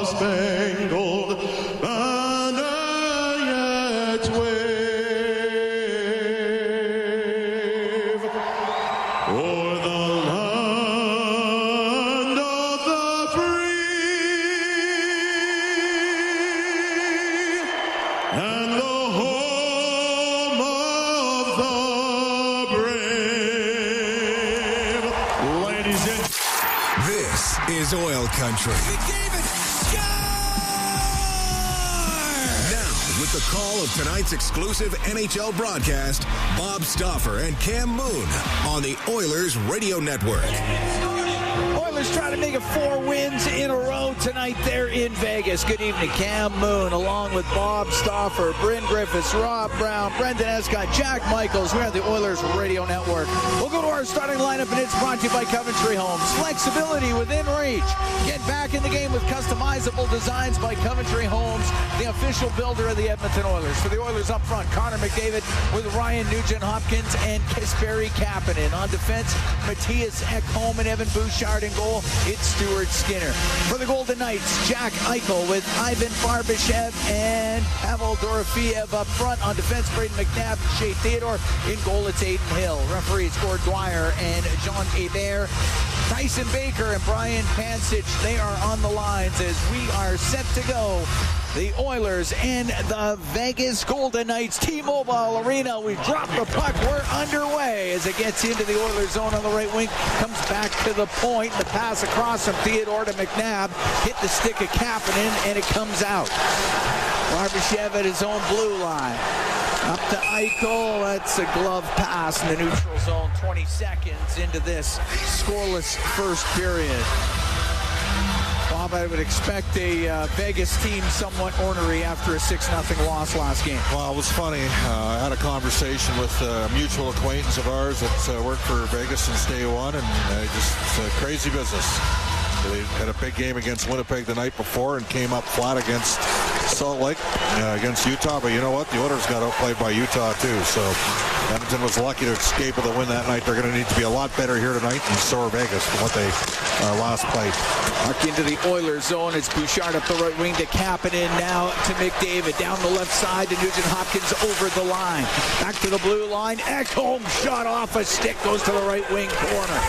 Spangled banner yet wave o'er the land of the free and the home of the brave. Ladies and This is Oil Country. With the call of tonight's exclusive NHL broadcast, Bob Stauffer and Cam Moon on the Oilers Radio Network. Oilers trying to make it 4 wins in a row tonight there in Vegas. Good evening, Cam Moon, along with Bob Stauffer, Bryn Griffiths, Rob Brown, Brendan Escott, Jack Michaels. We're at the Oilers Radio Network. We'll go to our starting lineup, and it's brought to you by Coventry Homes. Flexibility within reach. Get back in the game with customizable designs by Coventry Homes, the official builder of the Edmonton Oilers. For the Oilers up front, Connor McDavid with Ryan Nugent-Hopkins and Kasperi Kapanen. On defense, Matthias Ekholm and Evan Bouchard. In goal, it's Stuart Skinner. For the Golden Knights, Jack Eichel with Ivan Barbashev and Pavel Dorofeev up front. On defense, Braden McNabb, Shea Theodore. In goal, it's Aiden Hill. Referees Gord Dwyer and John Hebert. Tyson Baker and Brian Pansich, they are on the lines as we are set to go. The Oilers and the Vegas Golden Knights T-Mobile Arena. We dropped the puck. We're underway as it gets into the Oilers zone on the right wing. Comes back to the point. The pass across from Theodore to McNabb. Hit the stick of Kapanen, and it comes out. Barbashev at his own blue line. Up to Eichel. That's a glove pass in the neutral zone. 20 seconds into this scoreless first period. Bob, I would expect a Vegas team somewhat ornery after a 6-0 loss last game. Well, it was funny. I had a conversation with a mutual acquaintance of ours that's worked for Vegas since day one, and it's a crazy business. They had a big game against Winnipeg the night before and came up flat against Salt Lake, against Utah. But you know what? The Oilers got outplayed by Utah, too. So Edmonton was lucky to escape with a win that night. They're going to need to be a lot better here tonight, and so are Vegas from what they last played. Back into the Oilers zone. It's Bouchard up the right wing to Kapanen, now to McDavid. Down the left side to Nugent-Hopkins over the line. Back to the blue line. Ekholm shot off a stick. Goes to the right wing corner.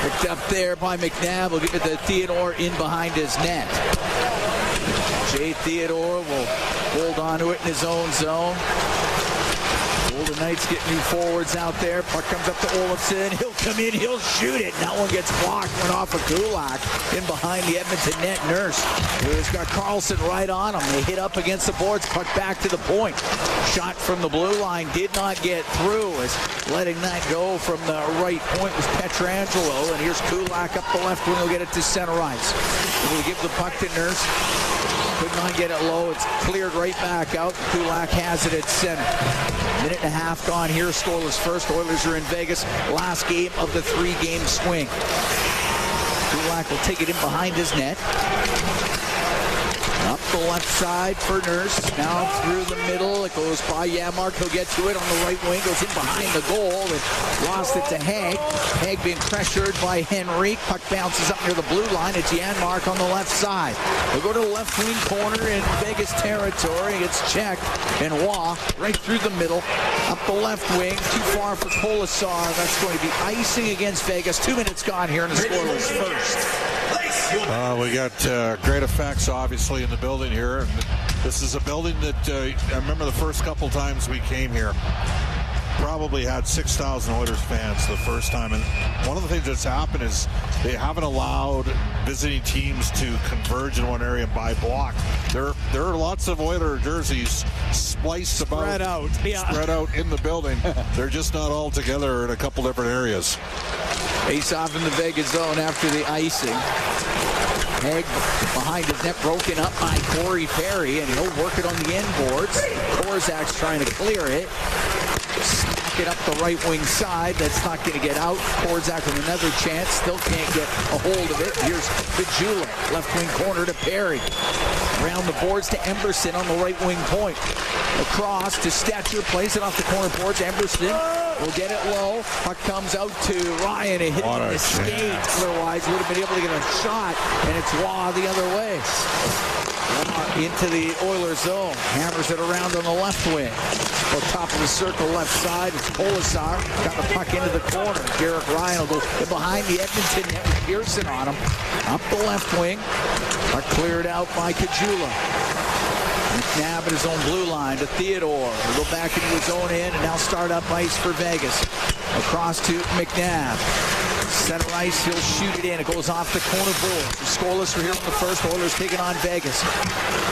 Picked up there by McNabb. Will give it to Theodore in behind his net. Shea Theodore will hold on to it in his own zone. Golden Knights get new forwards out there. Puck comes up to Olofsson. He'll come in. He'll shoot it. And that one gets blocked. Went off of Kulak in behind the Edmonton net. Nurse. He's got Carlson right on him. They hit up against the boards. Puck back to the point. Shot from the blue line. Did not get through. As letting that go from the right point was Pietrangelo. And here's Kulak up the left wing. He'll get it to center ice. He'll give the puck to Nurse. Could not get it low. It's cleared right back out. Kulak has it at center. Minute and a half gone here. Scoreless first. Oilers are in Vegas. Last game of the 3-game swing. Kulak will take it in behind his net. Up the left side for Nurse. Now through the middle. It goes by Janmark. He'll get to it on the right wing. Goes in behind the goal. And lost it to Haig. Haig being pressured by Henrique. Puck bounces up near the blue line. It's Janmark on the left side. They'll go to the left wing corner in Vegas territory. It's checked. And Waugh right through the middle. Up the left wing. Too far for Colasar. That's going to be icing against Vegas. 2 minutes gone here in the scoreless first. We got great effects, obviously, in the building here. And this is a building that I remember the first couple times we came here, probably had 6,000 Oilers fans the first time. And one of the things that's happened is they haven't allowed visiting teams to converge in one area and buy block. There are lots of Oiler jerseys spliced spread out in the building. They're just not all together in a couple different areas. Face off in the Vegas zone after the icing. Haig behind his net, broken up by Corey Perry, and he'll work it on the end boards. Korzak's trying to clear it. Smack it up the right wing side. That's not going to get out. Korzak with another chance. Still can't get a hold of it. Here's Fajula. Left wing corner to Perry. Around the boards to Emberson on the right wing point. Across to Stetcher, plays it off the corner boards. Emberson will get it low. Puck comes out to Ryan and hit the skate. Otherwise, would have been able to get a shot, and it's Waugh the other way. Into the Oilers zone. Hammers it around on the left wing. On top of the circle, left side. It's Polisar. Got the puck into the corner. Garrett Ryan will go behind the Edmonton net with Pearson on him. Up the left wing. Puck cleared out by Kajula. McNabb at his own blue line to Theodore. He'll go back into his own end and now start up ice for Vegas. Across to McNabb. Center ice, he'll shoot it in. It goes off the corner board. Scoreless for here in the first. Oilers taking on Vegas.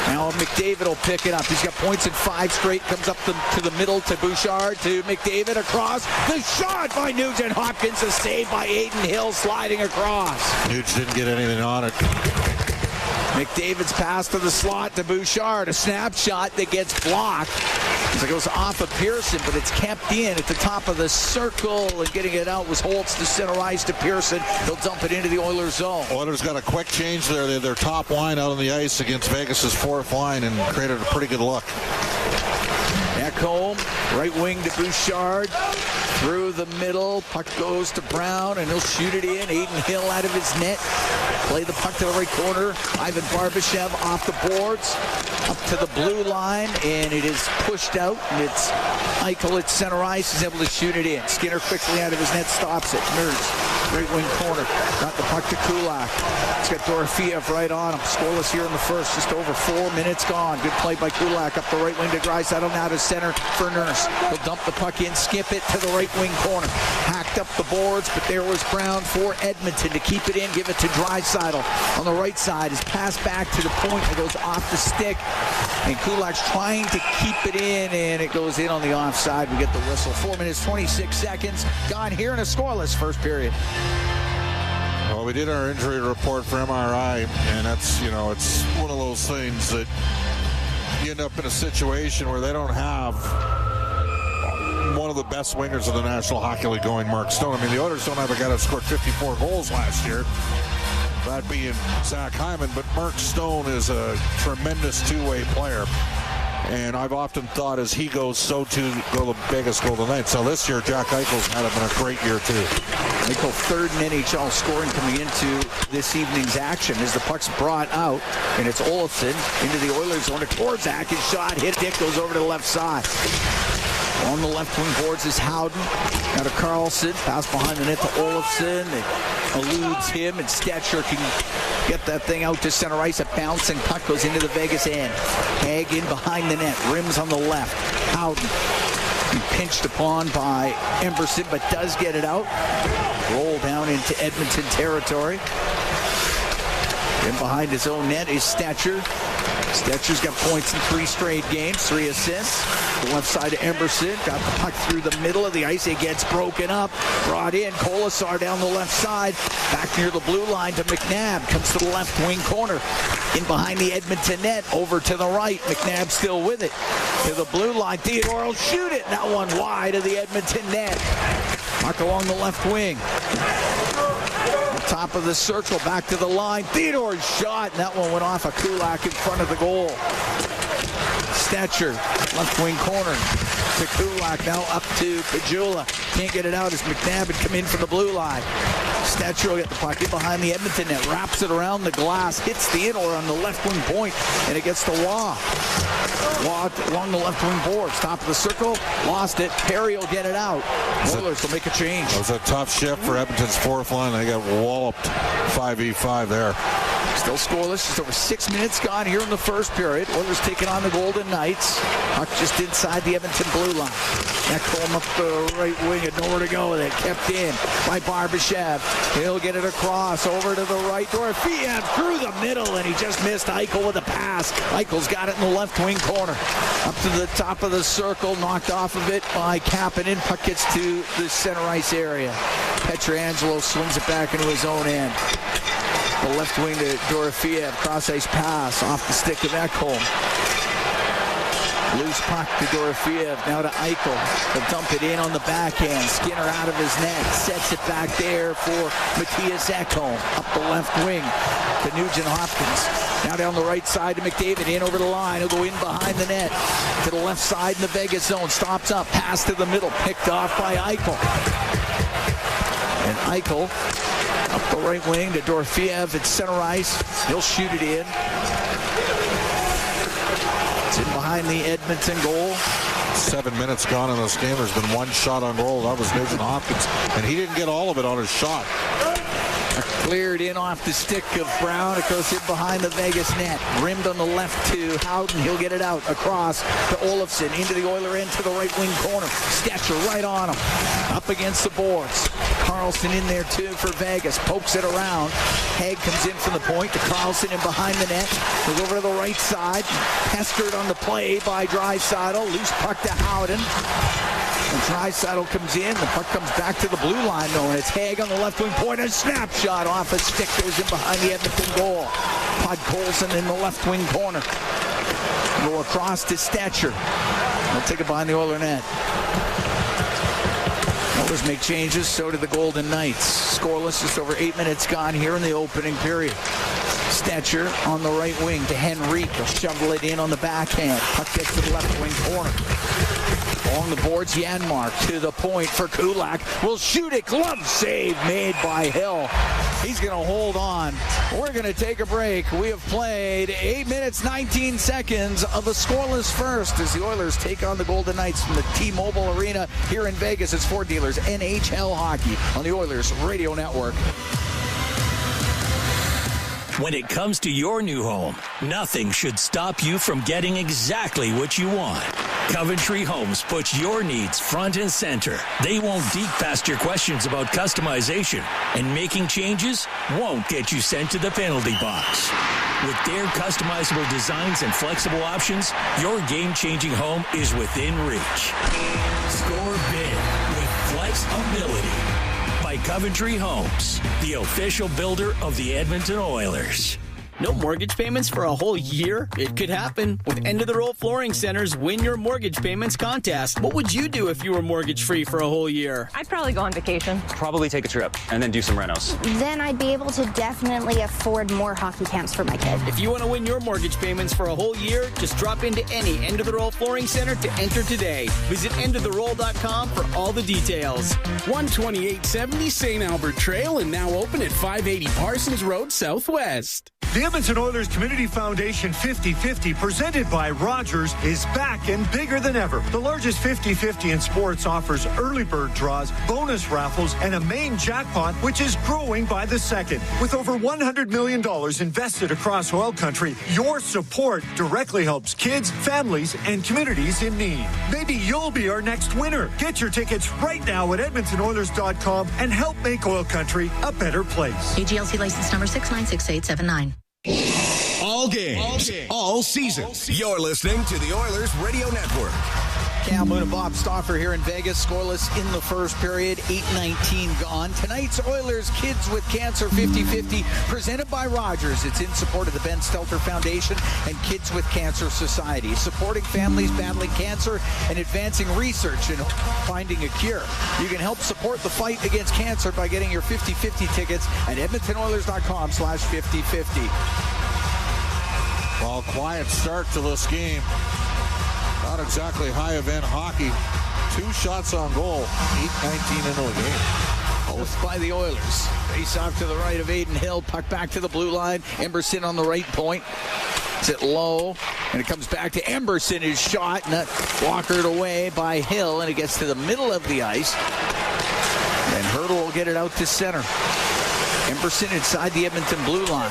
Now McDavid will pick it up. He's got points in 5 straight. Comes up to the middle to Bouchard, to McDavid across. The shot by Nugent Hopkins. A save by Aiden Hill sliding across. Nuge didn't get anything on it. McDavid's pass to the slot to Bouchard. A snapshot that gets blocked. As it goes off of Pearson, but it's kept in at the top of the circle, and getting it out was Holtz to center ice to Pearson. He'll dump it into the Oilers zone. Oilers got a quick change there. They had their top line out on the ice against Vegas's fourth line and created a pretty good look. Ekholm, right wing to Bouchard. Through the middle, puck goes to Brown, and he'll shoot it in. Aiden Hill out of his net. Play the puck to the right corner. Ivan Barbashev off the boards. Up to the blue line, and it is pushed out. And it's Eichel at center ice. Is able to shoot it in. Skinner quickly out of his net, stops it. Nurse, right wing corner. Got the puck to Kulak. He's got Dorofeev right on him. Scoreless here in the first. Just over 4 minutes gone. Good play by Kulak. Up the right wing to Draisaitl. Now to center for Nurse. He'll dump the puck in, skip it to the right wing corner. Hacked up the boards, but there was Brown for Edmonton to keep it in, give it to Draisaitl. On the right side, his pass back to the point. It goes off the stick, and Kulak's trying to keep it in, and it goes in on the offside. We get the whistle. 4 minutes, 26 seconds gone here in a scoreless first period. Well, we did our injury report for MRI, and that's, it's one of those things that you end up in a situation where they don't have one of the best wingers in the National Hockey League going, Mark Stone. I mean, the Oilers don't have a guy that scored 54 goals last year, that being Zach Hyman, but Mark Stone is a tremendous two-way player. And I've often thought as he goes, so too will the Vegas Golden Knights. So this year, Jack Eichel's had been a great year too. Eichel third in NHL scoring coming into this evening's action as the puck's brought out, and it's Olofsson into the Oilers zone. Torzak, his shot hit, Dick goes over to the left side. On the left wing boards is Howden. Now to Carlson. Pass behind the net to Olofsson. It eludes him, and Stetcher can get that thing out to center ice. A bouncing puck goes into the Vegas end. Hag in behind the net. Rims on the left. Howden. Pinched upon by Emberson, but does get it out. Roll down into Edmonton territory. In behind his own net is Stetcher. Stetcher's got points in 3 straight games, 3 assists. The left side to Emberson. Got the puck through the middle of the ice. It gets broken up. Brought in. Kolasar down the left side. Back near the blue line to McNabb. Comes to the left wing corner. In behind the Edmonton net. Over to the right. McNabb still with it. To the blue line. Theodore will shoot it. That one wide of the Edmonton net. Puck along the left wing. Top of the circle, back to the line. Theodore's shot, and that one went off a Kulak in front of the goal. Stetcher, left wing corner to Kulak, now up to Kajula. Can't get it out as McNabb had come in from the blue line. Stetcher will get the puck in behind the Edmonton net, wraps it around the glass, hits Theodore on the left wing point, and it gets to Waugh. Waugh along the left wing boards, top of the circle, lost it. Perry will get it out. Oilers will make a change. It was a tough shift for Edmonton's fourth line. They got walloped 5v5 there. Still scoreless. Just over 6 minutes gone here in the first period. Oilers taking on the Golden Knights. Puck just inside the Edmonton blue line. Ekholm up the right wing and nowhere to go with it. Kept in by Barbashev. He'll get it across over to the right. Dorofeev through the middle, and he just missed Eichel with a pass. Eichel's got it in the left wing corner. Up to the top of the circle, knocked off of it by Kapanen. Puck gets to the center ice area. Pietrangelo swings it back into his own end. The left wing to Dorofeev, cross ice pass off the stick of Ekholm. Loose puck to Dorofeev. Now to Eichel. They'll dump it in on the backhand. Skinner out of his net. Sets it back there for Matthias Ekholm. Up the left wing to Nugent Hopkins. Now down the right side to McDavid. In over the line. He'll go in behind the net. To the left side in the Vegas zone. Stops up. Pass to the middle. Picked off by Eichel. And Eichel up the right wing to Dorofeev at center ice. He'll shoot it in. It's in behind the Edmonton goal. 7 minutes gone in this game. There's been one shot on goal. That was Nugent Hopkins. And he didn't get all of it on his shot. Cleared in off the stick of Brown. It goes in behind the Vegas net. Rimmed on the left to Howden. He'll get it out across to Olofsson. Into the Oiler end to the right wing corner. Stetcher right on him. Up against the boards. Carlson in there too for Vegas. Pokes it around. Haig comes in from the point to Carlson in behind the net. Goes over to the right side. Pestered on the play by Draisaitl. Loose puck to Howden. And Draisaitl comes in. The puck comes back to the blue line, though, and it's Haig on the left wing point. A snapshot off a stick goes in behind the Edmonton goal. Podkolzin in the left wing corner. Go across to Stetcher. They'll take it behind the Oiler net. Oilers make changes, so do the Golden Knights. Scoreless, just over 8 minutes gone here in the opening period. Stetcher on the right wing to Henrique. He'll shovel it in on the backhand. Puck gets to the left wing corner. Along the boards, Janmark to the point for Kulak. Will shoot it. Glove save made by Hill. He's going to hold on. We're going to take a break. We have played 8 minutes, 19 seconds of a scoreless first as the Oilers take on the Golden Knights from the T-Mobile Arena here in Vegas. It's Ford Dealers NHL Hockey on the Oilers Radio Network. When it comes to your new home, nothing should stop you from getting exactly what you want. Coventry Homes puts your needs front and center. They won't dig past your questions about customization, and making changes won't get you sent to the penalty box. With their customizable designs and flexible options, your game-changing home is within reach. Score big with flexibility. By Coventry Homes, the official builder of the Edmonton Oilers. No mortgage payments for a whole year? It could happen with End of the Roll Flooring Center's Win Your Mortgage Payments contest. What would you do if you were mortgage-free for a whole year? I'd probably go on vacation. Probably take a trip and then do some renos. Then I'd be able to definitely afford more hockey camps for my kid. If you want to win your mortgage payments for a whole year, just drop into any End of the Roll Flooring Center to enter today. Visit endoftheroll.com for all the details. 12870 St. Albert Trail and now open at 580 Parsons Road Southwest. The Edmonton Oilers Community Foundation 50-50, presented by Rogers, is back and bigger than ever. The largest 50-50 in sports offers early bird draws, bonus raffles, and a main jackpot, which is growing by the second. With over $100 million invested across oil country, your support directly helps kids, families, and communities in need. Maybe you'll be our next winner. Get your tickets right now at EdmontonOilers.com and help make oil country a better place. AGLC license number 696879. All games, all season. You're listening to the Oilers Radio Network. Cam Moon and Bob Stauffer here in Vegas. Scoreless in the first period. 8:19 gone. Tonight's Oilers Kids with Cancer 50-50 presented by Rogers. It's in support of the Ben Stelter Foundation and Kids with Cancer Society, supporting families battling cancer and advancing research and finding a cure. You can help support the fight against cancer by getting your 50-50 tickets at EdmontonOilers.com/50-50. Well, quiet start to this game. Not exactly high event hockey. 2 shots on goal. 8:19 into the game. Both by the Oilers. Face off to the right of Aiden Hill. Puck back to the blue line. Emberson on the right point. It's it low. And it comes back to Emberson. His shot. And that walkered away by Hill. And it gets to the middle of the ice. And Hurdle will get it out to center. Emberson inside the Edmonton blue line.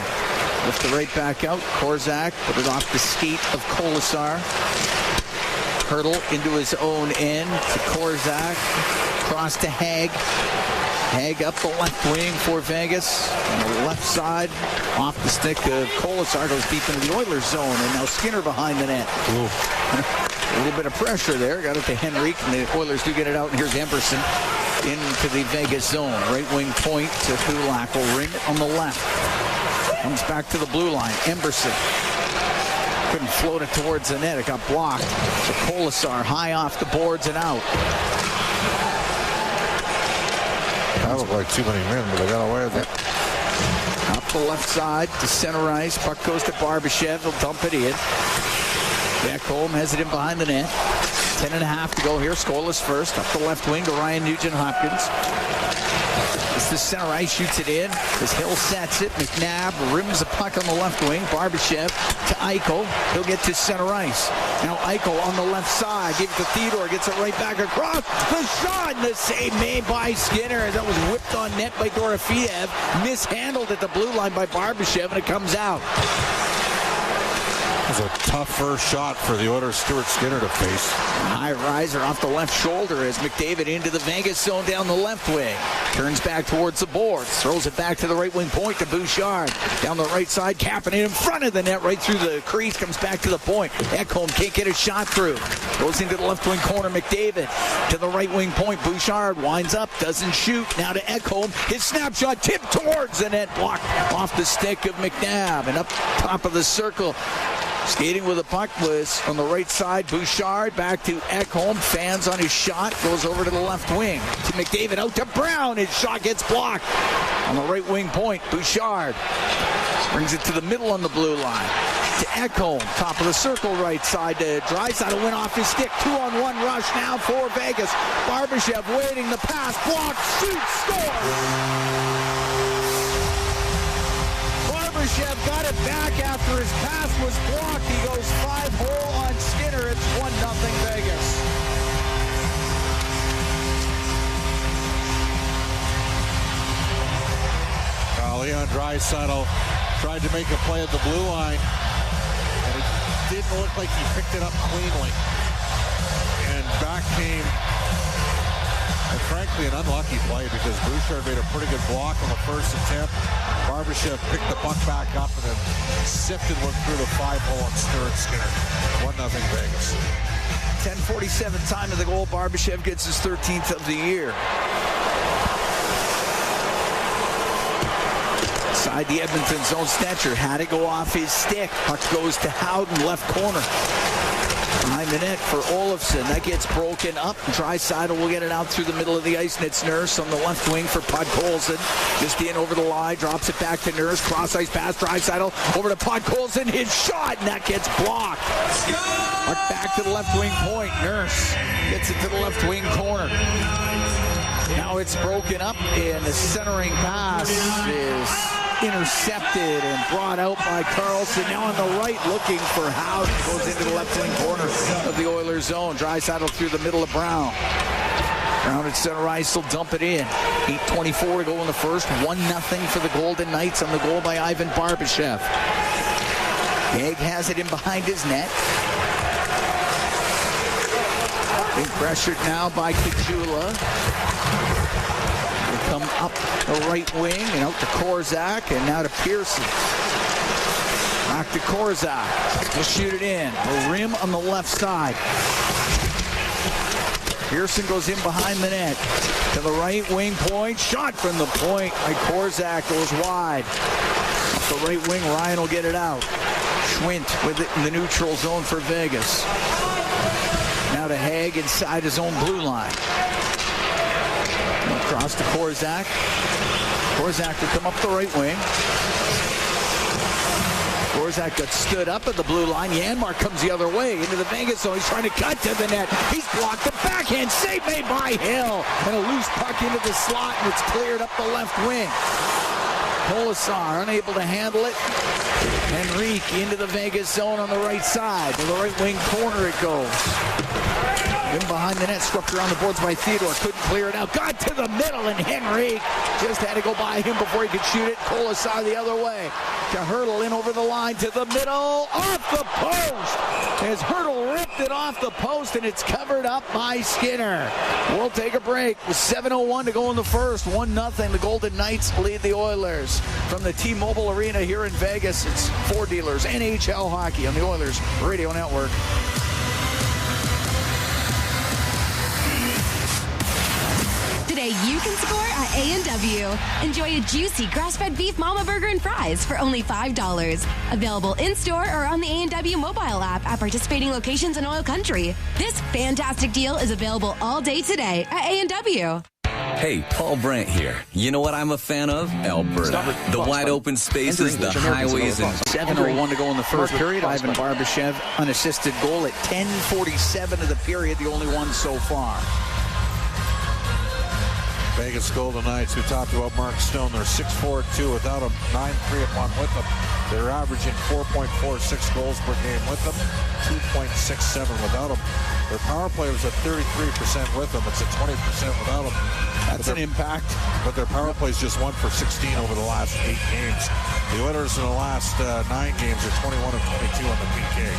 Lift the right back out. Korzak put it off the skate of Kolasar. Hurdle into his own end to Korzak. Cross to Haig. Haig up the left wing for Vegas. On the left side, off the stick of Kolasar, goes deep into the Oilers zone. And now Skinner behind the net. A little bit of pressure there. Got it to Henrique, and the Oilers do get it out. And here's Emberson into the Vegas zone. Right wing point to Kulak. Will ring it on the left. Comes back to the blue line. Emberson Couldn't float it towards the net. It got blocked. So Kolasar high off the boards and out. That looked like too many men, but they got away with it. Up the left side to center ice. Puck goes to Barbashev. He'll dump it in. Ekholm has it in behind the net. 10.5 to go here. Scoreless first. Up the left wing to Ryan Nugent-Hopkins. It's the center ice, shoots it in. As Hill sets it, McNabb rims the puck on the left wing. Barbashev to Eichel. He'll get to center ice. Now Eichel on the left side. Give it to Theodore. Gets it right back across. The shot and the save made by Skinner. That was whipped on net by Dorofeev. Mishandled at the blue line by Barbashev, and it comes out. It was a tough first shot for the Oilers' Stuart Skinner to face. High riser off the left shoulder as McDavid into the Vegas zone down the left wing. Turns back towards the boards. Throws it back to the right wing point to Bouchard. Down the right side, capping it in front of the net, right through the crease. Comes back to the point. Ekholm can't get a shot through. Goes into the left wing corner. McDavid to the right wing point. Bouchard winds up, doesn't shoot. Now to Ekholm. His snapshot tipped towards the net. Blocked off the stick of McNabb. And up top of the circle, skating with the puck was on the right side. Bouchard back to Ekholm. Fans on his shot. Goes over to the left wing. To McDavid. Out to Brown. His shot gets blocked. On the right wing point. Bouchard brings it to the middle on the blue line. To Ekholm. Top of the circle right side to Draisaitl. Went off his stick. 2-on-1 rush now for Vegas. Barbashev waiting. The pass. Blocked. Shoots. Score. Barbashev got it back after his pass was blocked. He goes 5-hole on Skinner. It's 1-0 Vegas. Leon Draisaitl tried to make a play at the blue line, and it didn't look like he picked it up cleanly. And back came, and frankly, an unlucky play because Bouchard made a pretty good block on the first attempt. Barbashev picked the puck back up and then sifted one through the 5-hole on Stuart Skinner. 1-0 Vegas. 10:47 time of the goal. Barbashev gets his 13th of the year. Inside the Edmonton zone, Stetcher had to go off his stick. Puck goes to Howden, left corner. Behind the net for Olofsson. That gets broken up. Draisaitl will get it out through the middle of the ice. And it's Nurse on the left wing for Podkolzin. Just in over the line. Drops it back to Nurse. Cross ice pass. Draisaitl over to Podkolzin. His shot. And that gets blocked. Puck back to the left wing point. Nurse gets it to the left wing corner. Now it's broken up. And the centering pass is intercepted and brought out by Carlson. Now on the right, looking for Howden. Goes into the left wing corner of the Oilers zone. Draisaitl through the middle of Brown. Brown at center ice will dump it in. 8:24 to go in the first. 1-0 for the Golden Knights on the goal by Ivan Barbashev. Haig has it in behind his net. Being pressured now by Kajula. Come up the right wing and out to Korzak and now to Pearson. Back to Korzak. He'll shoot it in. The rim on the left side. Pearson goes in behind the net. To the right wing point. Shot from the point by Korzak. Goes wide. Off the right wing, Ryan will get it out. Schwint with it in the neutral zone for Vegas. Now to Haig inside his own blue line. Across to Korzak. Korzak will come up the right wing. Korzak got stood up at the blue line. Janmark comes the other way into the Vegas zone. He's trying to cut to the net. He's blocked. The backhand save made by Hill. And a loose puck into the slot, and it's cleared up the left wing. Kolasar unable to handle it. Henrique into the Vegas zone on the right side. To the right wing corner it goes. In behind the net, swept around the boards by Theodore. Couldn't clear it out. Got to the middle, and Henrique just had to go by him before he could shoot it. Kolasar the other way. To Hurdle in over the line to the middle. Off the post. As Hurdle ripped it off the post, and it's covered up by Skinner. We'll take a break with 7:01 to go in the first. 1-0. The Golden Knights lead the Oilers. From the T-Mobile Arena here in Vegas, it's Four Dealers NHL Hockey on the Oilers Radio Network. Today way you can score at A&W. Enjoy a juicy grass-fed beef mama burger and fries for only $5. Available in-store or on the A&W mobile app at participating locations in Oil Country. This fantastic deal is available all day today at A&W. Hey, Paul Brandt here. You know what I'm a fan of? Alberta. The wide open spaces, the highways, and 7:01 to go in the first period. Ivan Barbashev, unassisted goal at 10:47 of the period, the only one so far. Vegas Golden Knights, we talked about Mark Stone. They're 6-4-2 without him, 9-3-1 with them. They're averaging 4.46 goals per game with them, 2.67 without him. Their power play was at 33% with them. It's at 20% without them. That's an impact. But their power play is just 1 for 16 over the last 8 games. The Oilers in the last 9 games are 21 of 22 on the PK.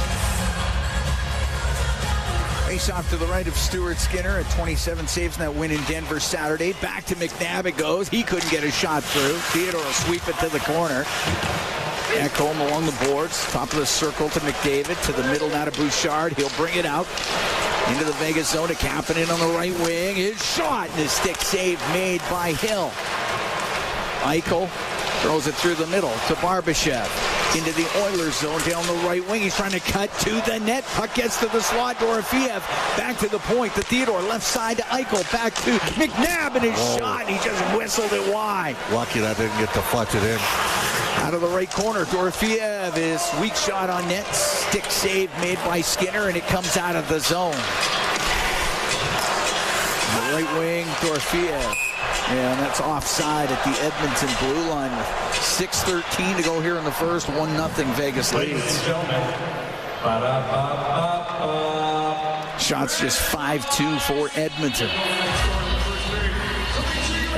Face off to the right of Stuart Skinner at 27 saves in that win in Denver Saturday. Back to McNabb it goes. He couldn't get a shot through. Theodore will sweep it to the corner. Ekholm along the boards. Top of the circle to McDavid. To the middle now to Bouchard. He'll bring it out into the Vegas zone to Kapanen on the right wing. His shot and his stick save made by Hill. Eichel throws it through the middle to Barbashev. Into the Oilers zone down the right wing. He's trying to cut to the net. Puck gets to the slot. Dorofeev back to the point. To Theodore. Left side to Eichel. Back to McNabb and his shot. He just whistled it wide. Lucky that didn't get deflected in. Out of the right corner. Dorofeev is weak shot on net. Stick save made by Skinner and it comes out of the zone. On the right wing, Dorofeev. And that's offside at the Edmonton blue line with 6:13 to go here in the first. 1-0 Vegas leads. Shots just 5-2 for Edmonton.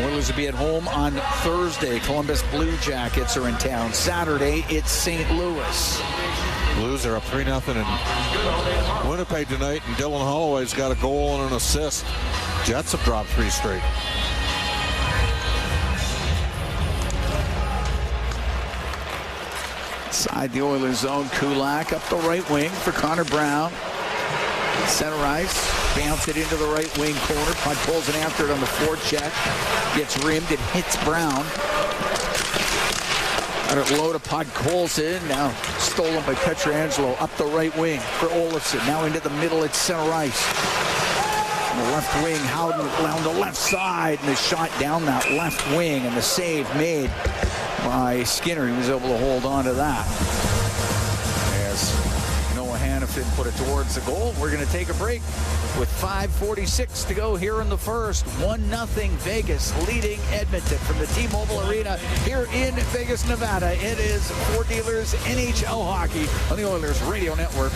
Oilers will be at home on Thursday. Columbus Blue Jackets are in town. Saturday, it's St. Louis. Blues are up 3-0 in Winnipeg tonight, and Dylan Holloway's got a goal and an assist. Jets have dropped 3 straight. Inside the Oilers zone, Kulak up the right wing for Connor Brown. Center ice, bounce it into the right wing corner. Puck pulls it after it on the forecheck. Gets rimmed, it hits Brown. Out it low to Podkolzin. Now stolen by Pietrangelo up the right wing for Olofsson. Now into the middle at center ice. On the left wing, Howden down the left side, and the shot down that left wing, and the save made by Skinner. He was able to hold on to that. As Noah Hannafin put it towards the goal. We're going to take a break with 5:46 to go here in the first. 1-0 Vegas leading Edmonton from the T-Mobile Arena here in Vegas, Nevada. It is Ford Dealers NHL Hockey on the Oilers Radio Network.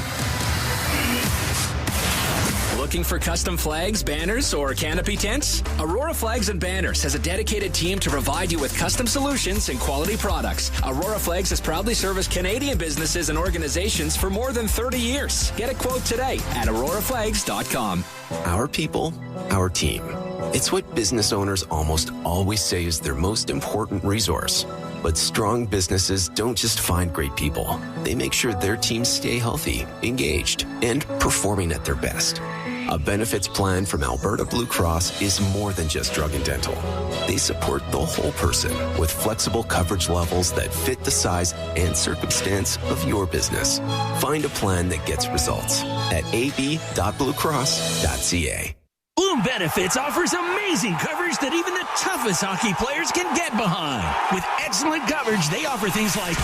Looking for custom flags, banners, or canopy tents? Aurora Flags and Banners has a dedicated team to provide you with custom solutions and quality products. Aurora Flags has proudly serviced Canadian businesses and organizations for more than 30 years. Get a quote today at auroraflags.com. Our people, our team. It's what business owners almost always say is their most important resource. But strong businesses don't just find great people. They make sure their teams stay healthy, engaged, and performing at their best. A benefits plan from Alberta Blue Cross is more than just drug and dental. They support the whole person with flexible coverage levels that fit the size and circumstance of your business. Find a plan that gets results at ab.bluecross.ca. Bloom Benefits offers amazing coverage that even the toughest hockey players can get behind. With excellent coverage, they offer things like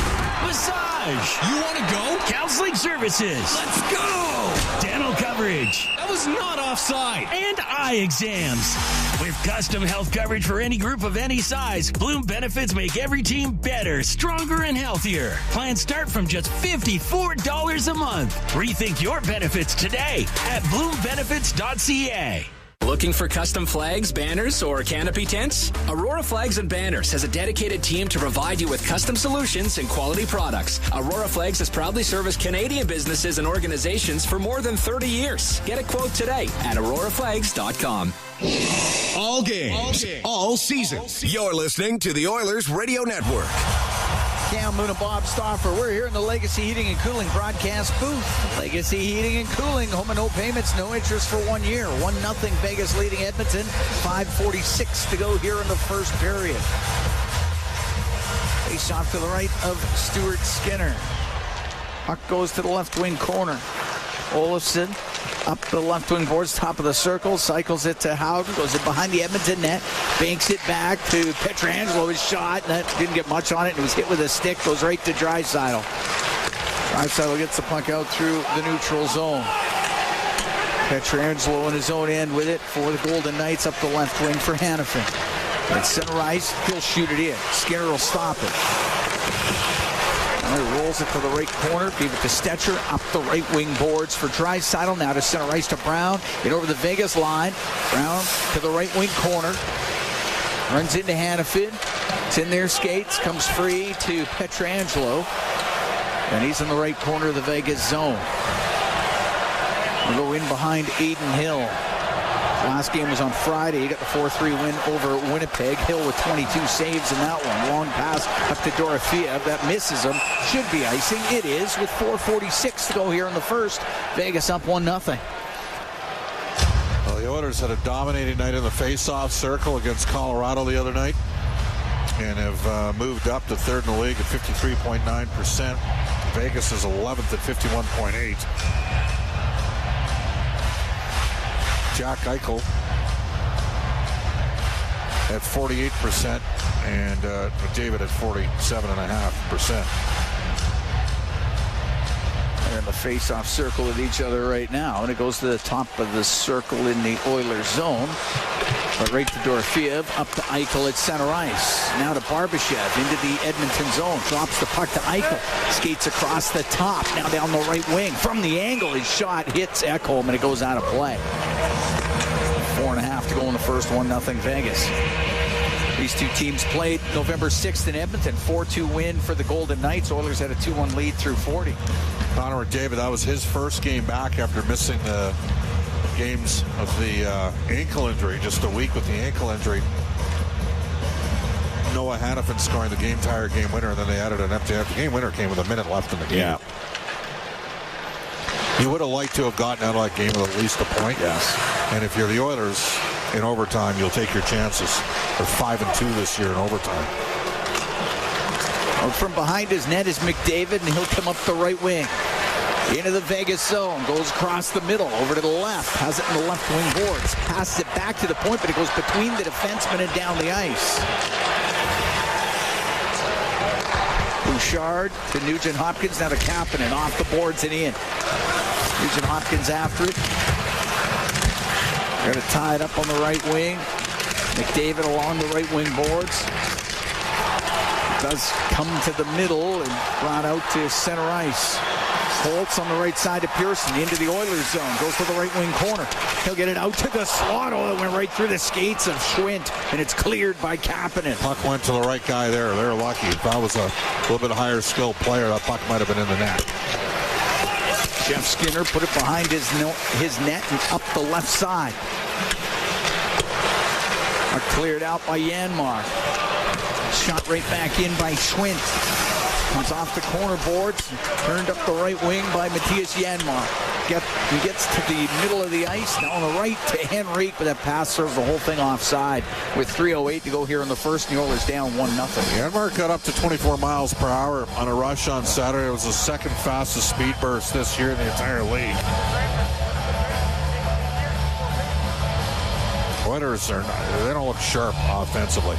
massage. You want to go? Counseling services. Let's go. Dental coverage. That was not offside. And eye exams. With custom health coverage for any group of any size, Bloom Benefits make every team better, stronger, and healthier. Plans start from just $54 a month. Rethink your benefits today at bloombenefits.ca. Looking for custom flags, banners, or canopy tents? Aurora Flags and Banners has a dedicated team to provide you with custom solutions and quality products. Aurora Flags has proudly serviced Canadian businesses and organizations for more than 30 years. Get a quote today at auroraflags.com. All games, all seasons. You're listening to the Oilers Radio Network. Cam Moon and Bob Stauffer. We're here in the Legacy Heating and Cooling broadcast booth. Legacy Heating and Cooling, home and no payments, no interest for 1 year. 1-0 Vegas leading Edmonton. 5:46 to go here in the first period. Face off to the right of Stuart Skinner. Puck goes to the left wing corner. Olofsson up the left wing boards, top of the circle, cycles it to Howden, goes it behind the Edmonton net, banks it back to Pietrangelo. His shot, that didn't get much on it. It was hit with a stick, goes right to Draisaitl. Draisaitl gets the puck out through the neutral zone. Pietrangelo in his own end with it for the Golden Knights up the left wing for Hanifin. At center ice, he'll shoot it in. Skinner will stop it. He rolls it to the right corner, gave it to Stetcher, up the right wing boards for Draisaitl. Now to center ice to Brown, get over the Vegas line. Brown to the right wing corner, runs into Hanifin. It's in there, skates, comes free to Pietrangelo, and he's in the right corner of the Vegas zone. We'll go in behind Aiden Hill. Last game was on Friday. He got the 4-3 win over Winnipeg. Hill with 22 saves in that one. Long pass up to Dorofeev. That misses him. Should be icing. It is with 4:46 to go here in the first. Vegas up 1-0. Well, the Oilers had a dominating night in the face-off circle against Colorado the other night and have moved up to third in the league at 53.9%. Vegas is 11th at 51.8%. Jack Eichel at 48% and David at 47.5%. They're in the face-off circle with each other right now, and it goes to the top of the circle in the Oilers zone. But right to Dorofeev, up to Eichel at center ice. Now to Barbashev into the Edmonton zone. Drops the puck to Eichel. Skates across the top. Now down the right wing. From the angle, his shot hits Ekholm, and it goes out of play. 4.5 to go in the first. 1-0 Vegas. These two teams played November 6th in Edmonton. 4-2 win for the Golden Knights. Oilers had a 2-1 lead through 40. Connor McDavid, that was his first game back after missing the games of the ankle injury, just a week with the ankle injury. Noah Hanifin scoring the game-tire game winner, and then they added an empty net. The game winner came with a minute left in the game. Yeah. You would have liked to have gotten out of that game with at least a point. Yes. And if you're the Oilers in overtime, you'll take your chances. They're 5-2 this year in overtime. Well, from behind his net is McDavid, and he'll come up the right wing. Into the Vegas zone, goes across the middle, over to the left, has it in the left wing boards, passes it back to the point, but it goes between the defenseman and down the ice. Bouchard to Nugent Hopkins, now to Kapanen, off the boards and in. Nugent Hopkins after it. Got to tie it up on the right wing. McDavid along the right wing boards. Does come to the middle and brought out to center ice. Holtz on the right side of Pearson into the Oilers zone. Goes to the right wing corner. He'll get it out to the slot. Oh, it went right through the skates of Schwint, and it's cleared by Kapanen. Puck went to the right guy there. They're lucky. If that was a little bit higher skilled player, that puck might have been in the net. Jeff Skinner put it behind his net and up the left side. Cleared out by Janmark. Shot right back in by Schwint. Comes off the corner boards, turned up the right wing by Matthias Janmark. He gets to the middle of the ice, now on the right to Henrique, but that pass serves the whole thing offside. With 3:08 to go here in the first, the Oilers down 1-0. Janmark got up to 24 miles per hour on a rush on Saturday. It was the second fastest speed burst this year in the entire league. Oilers they don't look sharp offensively.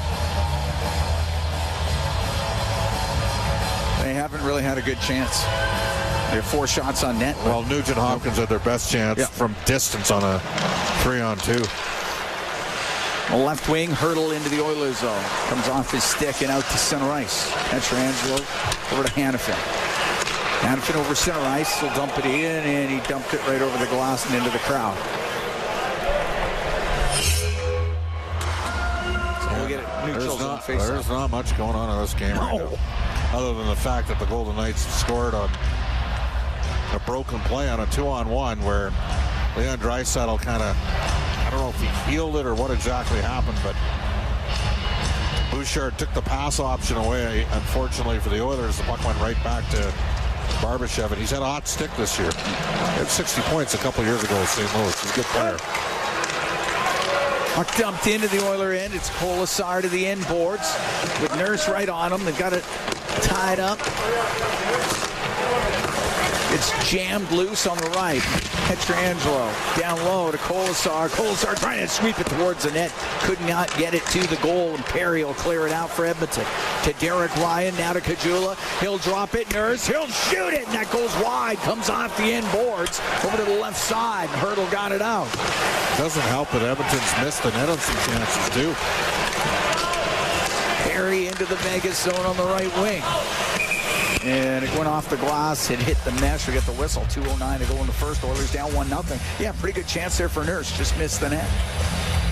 They haven't really had a good chance. They have 4 shots on net. Well, Nugent Hopkins had their best chance from distance on a 3-on-2. A left wing hurdle into the Oilers zone. Comes off his stick and out to center ice. Pietrangelo over to Hanifin. Hanifin over center ice. He'll dump it in, and he dumped it right over the glass and into the crowd. There's not much going on in this game right now, other than the fact that the Golden Knights scored on a broken play on a 2-on-1 where Leon Draisaitl kind of, I don't know if he healed it or what exactly happened, but Bouchard took the pass option away. Unfortunately for the Oilers, the puck went right back to Barbashev, and he's had a hot stick this year. He had 60 points a couple years ago in St. Louis. He's a good player. Puck dumped into the Oiler end. It's Colasar to the end boards with Nurse right on him. They've got it tied up. It's jammed loose on the right. Pietrangelo down low to Colasar. Colasar trying to sweep it towards the net. Could not get it to the goal, and Perry will clear it out for Edmonton. To Derek Ryan, now to Kajula. He'll drop it. Nurse, he'll shoot it, and that goes wide. Comes off the end boards over to the left side. Hurdle got it out. Doesn't help that Edmonton's missed the net on some chances, too. Perry into the Vegas zone on the right wing. And it went off the glass. It hit the mesh. We get the whistle. 2:09 to go in the first. Oilers down 1-0. Yeah, pretty good chance there for Nurse. Just missed the net.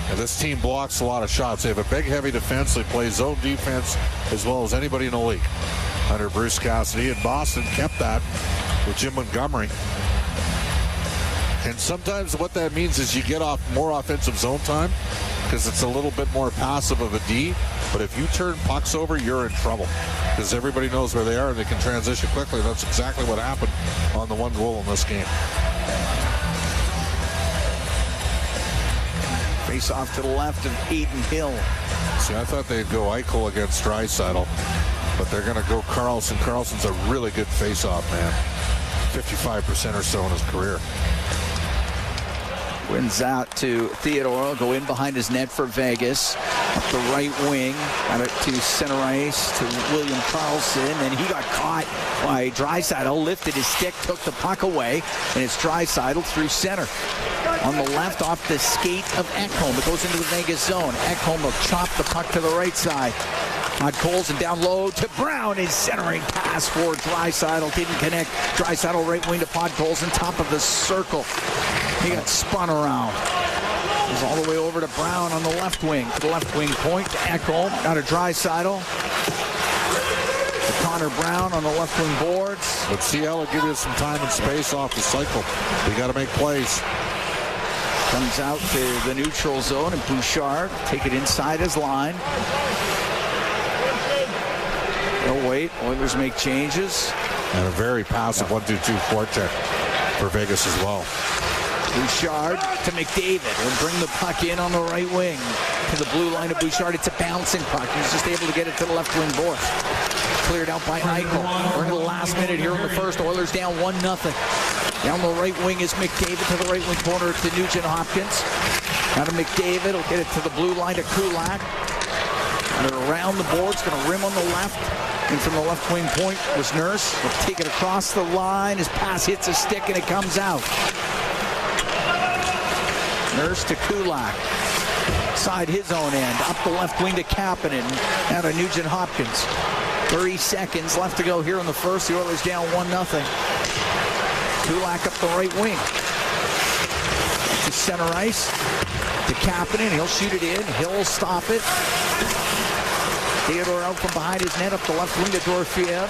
And this team blocks a lot of shots. They have a big, heavy defense. They play zone defense as well as anybody in the league under Bruce Cassidy. And Boston kept that with Jim Montgomery. And sometimes what that means is you get off more offensive zone time because it's a little bit more passive of a D. But if you turn pucks over, you're in trouble because everybody knows where they are and they can transition quickly. That's exactly what happened on the one goal in this game. Face off to the left of Aiden Hill. See, I thought they'd go Eichel against Draisaitl, but they're going to go Carlson. Carlson's a really good face-off man. 55% or so in his career. Wins out to Theodore. Go in behind his net for Vegas. Up the right wing. Got it to center ice to William Carlson. And he got caught by Draisaitl. Lifted his stick, took the puck away. And it's Draisaitl through center. On the left off the skate of Ekholm. It goes into the Vegas zone. Ekholm will chop the puck to the right side. On Coles and down low to Brown. His centering pass for Draisaitl. Didn't connect. Draisaitl right wing to Podkolzin. Top of the circle. He got spun around. Goes all the way over to Brown on the left wing. To the left wing point to Ekholm. Got a Draisaitl. To Connor Brown on the left wing boards. But CL will give you some time and space off the cycle. You got to make plays. Comes out to the neutral zone and Bouchard take it inside his line. No wait. Oilers make changes. And a very passive 1-2-2 forecheck for Vegas as well. Bouchard to McDavid. He'll bring the puck in on the right wing. To the blue line of Bouchard. It's a bouncing puck. He's just able to get it to the left wing board. Cleared out by Eichel. We're in the last minute here in the first. Oilers down 1-0. Down the right wing is McDavid to the right wing corner to Nugent Hopkins. Now to McDavid. He'll get it to the blue line to Kulak. And around the boards. Going to rim on the left. And from the left wing point was Nurse. He'll take it across the line. His pass hits a stick and it comes out. Nurse to Kulak. Side his own end. Up the left wing to Kapanen. Now to Nugent Hopkins. 30 seconds left to go here in the first. The Oilers down 1-0. Kulak up the right wing. To center ice. To Kapanen. He'll shoot it in. He'll stop it. Theodore out from behind his net up the left wing to Dorofeev.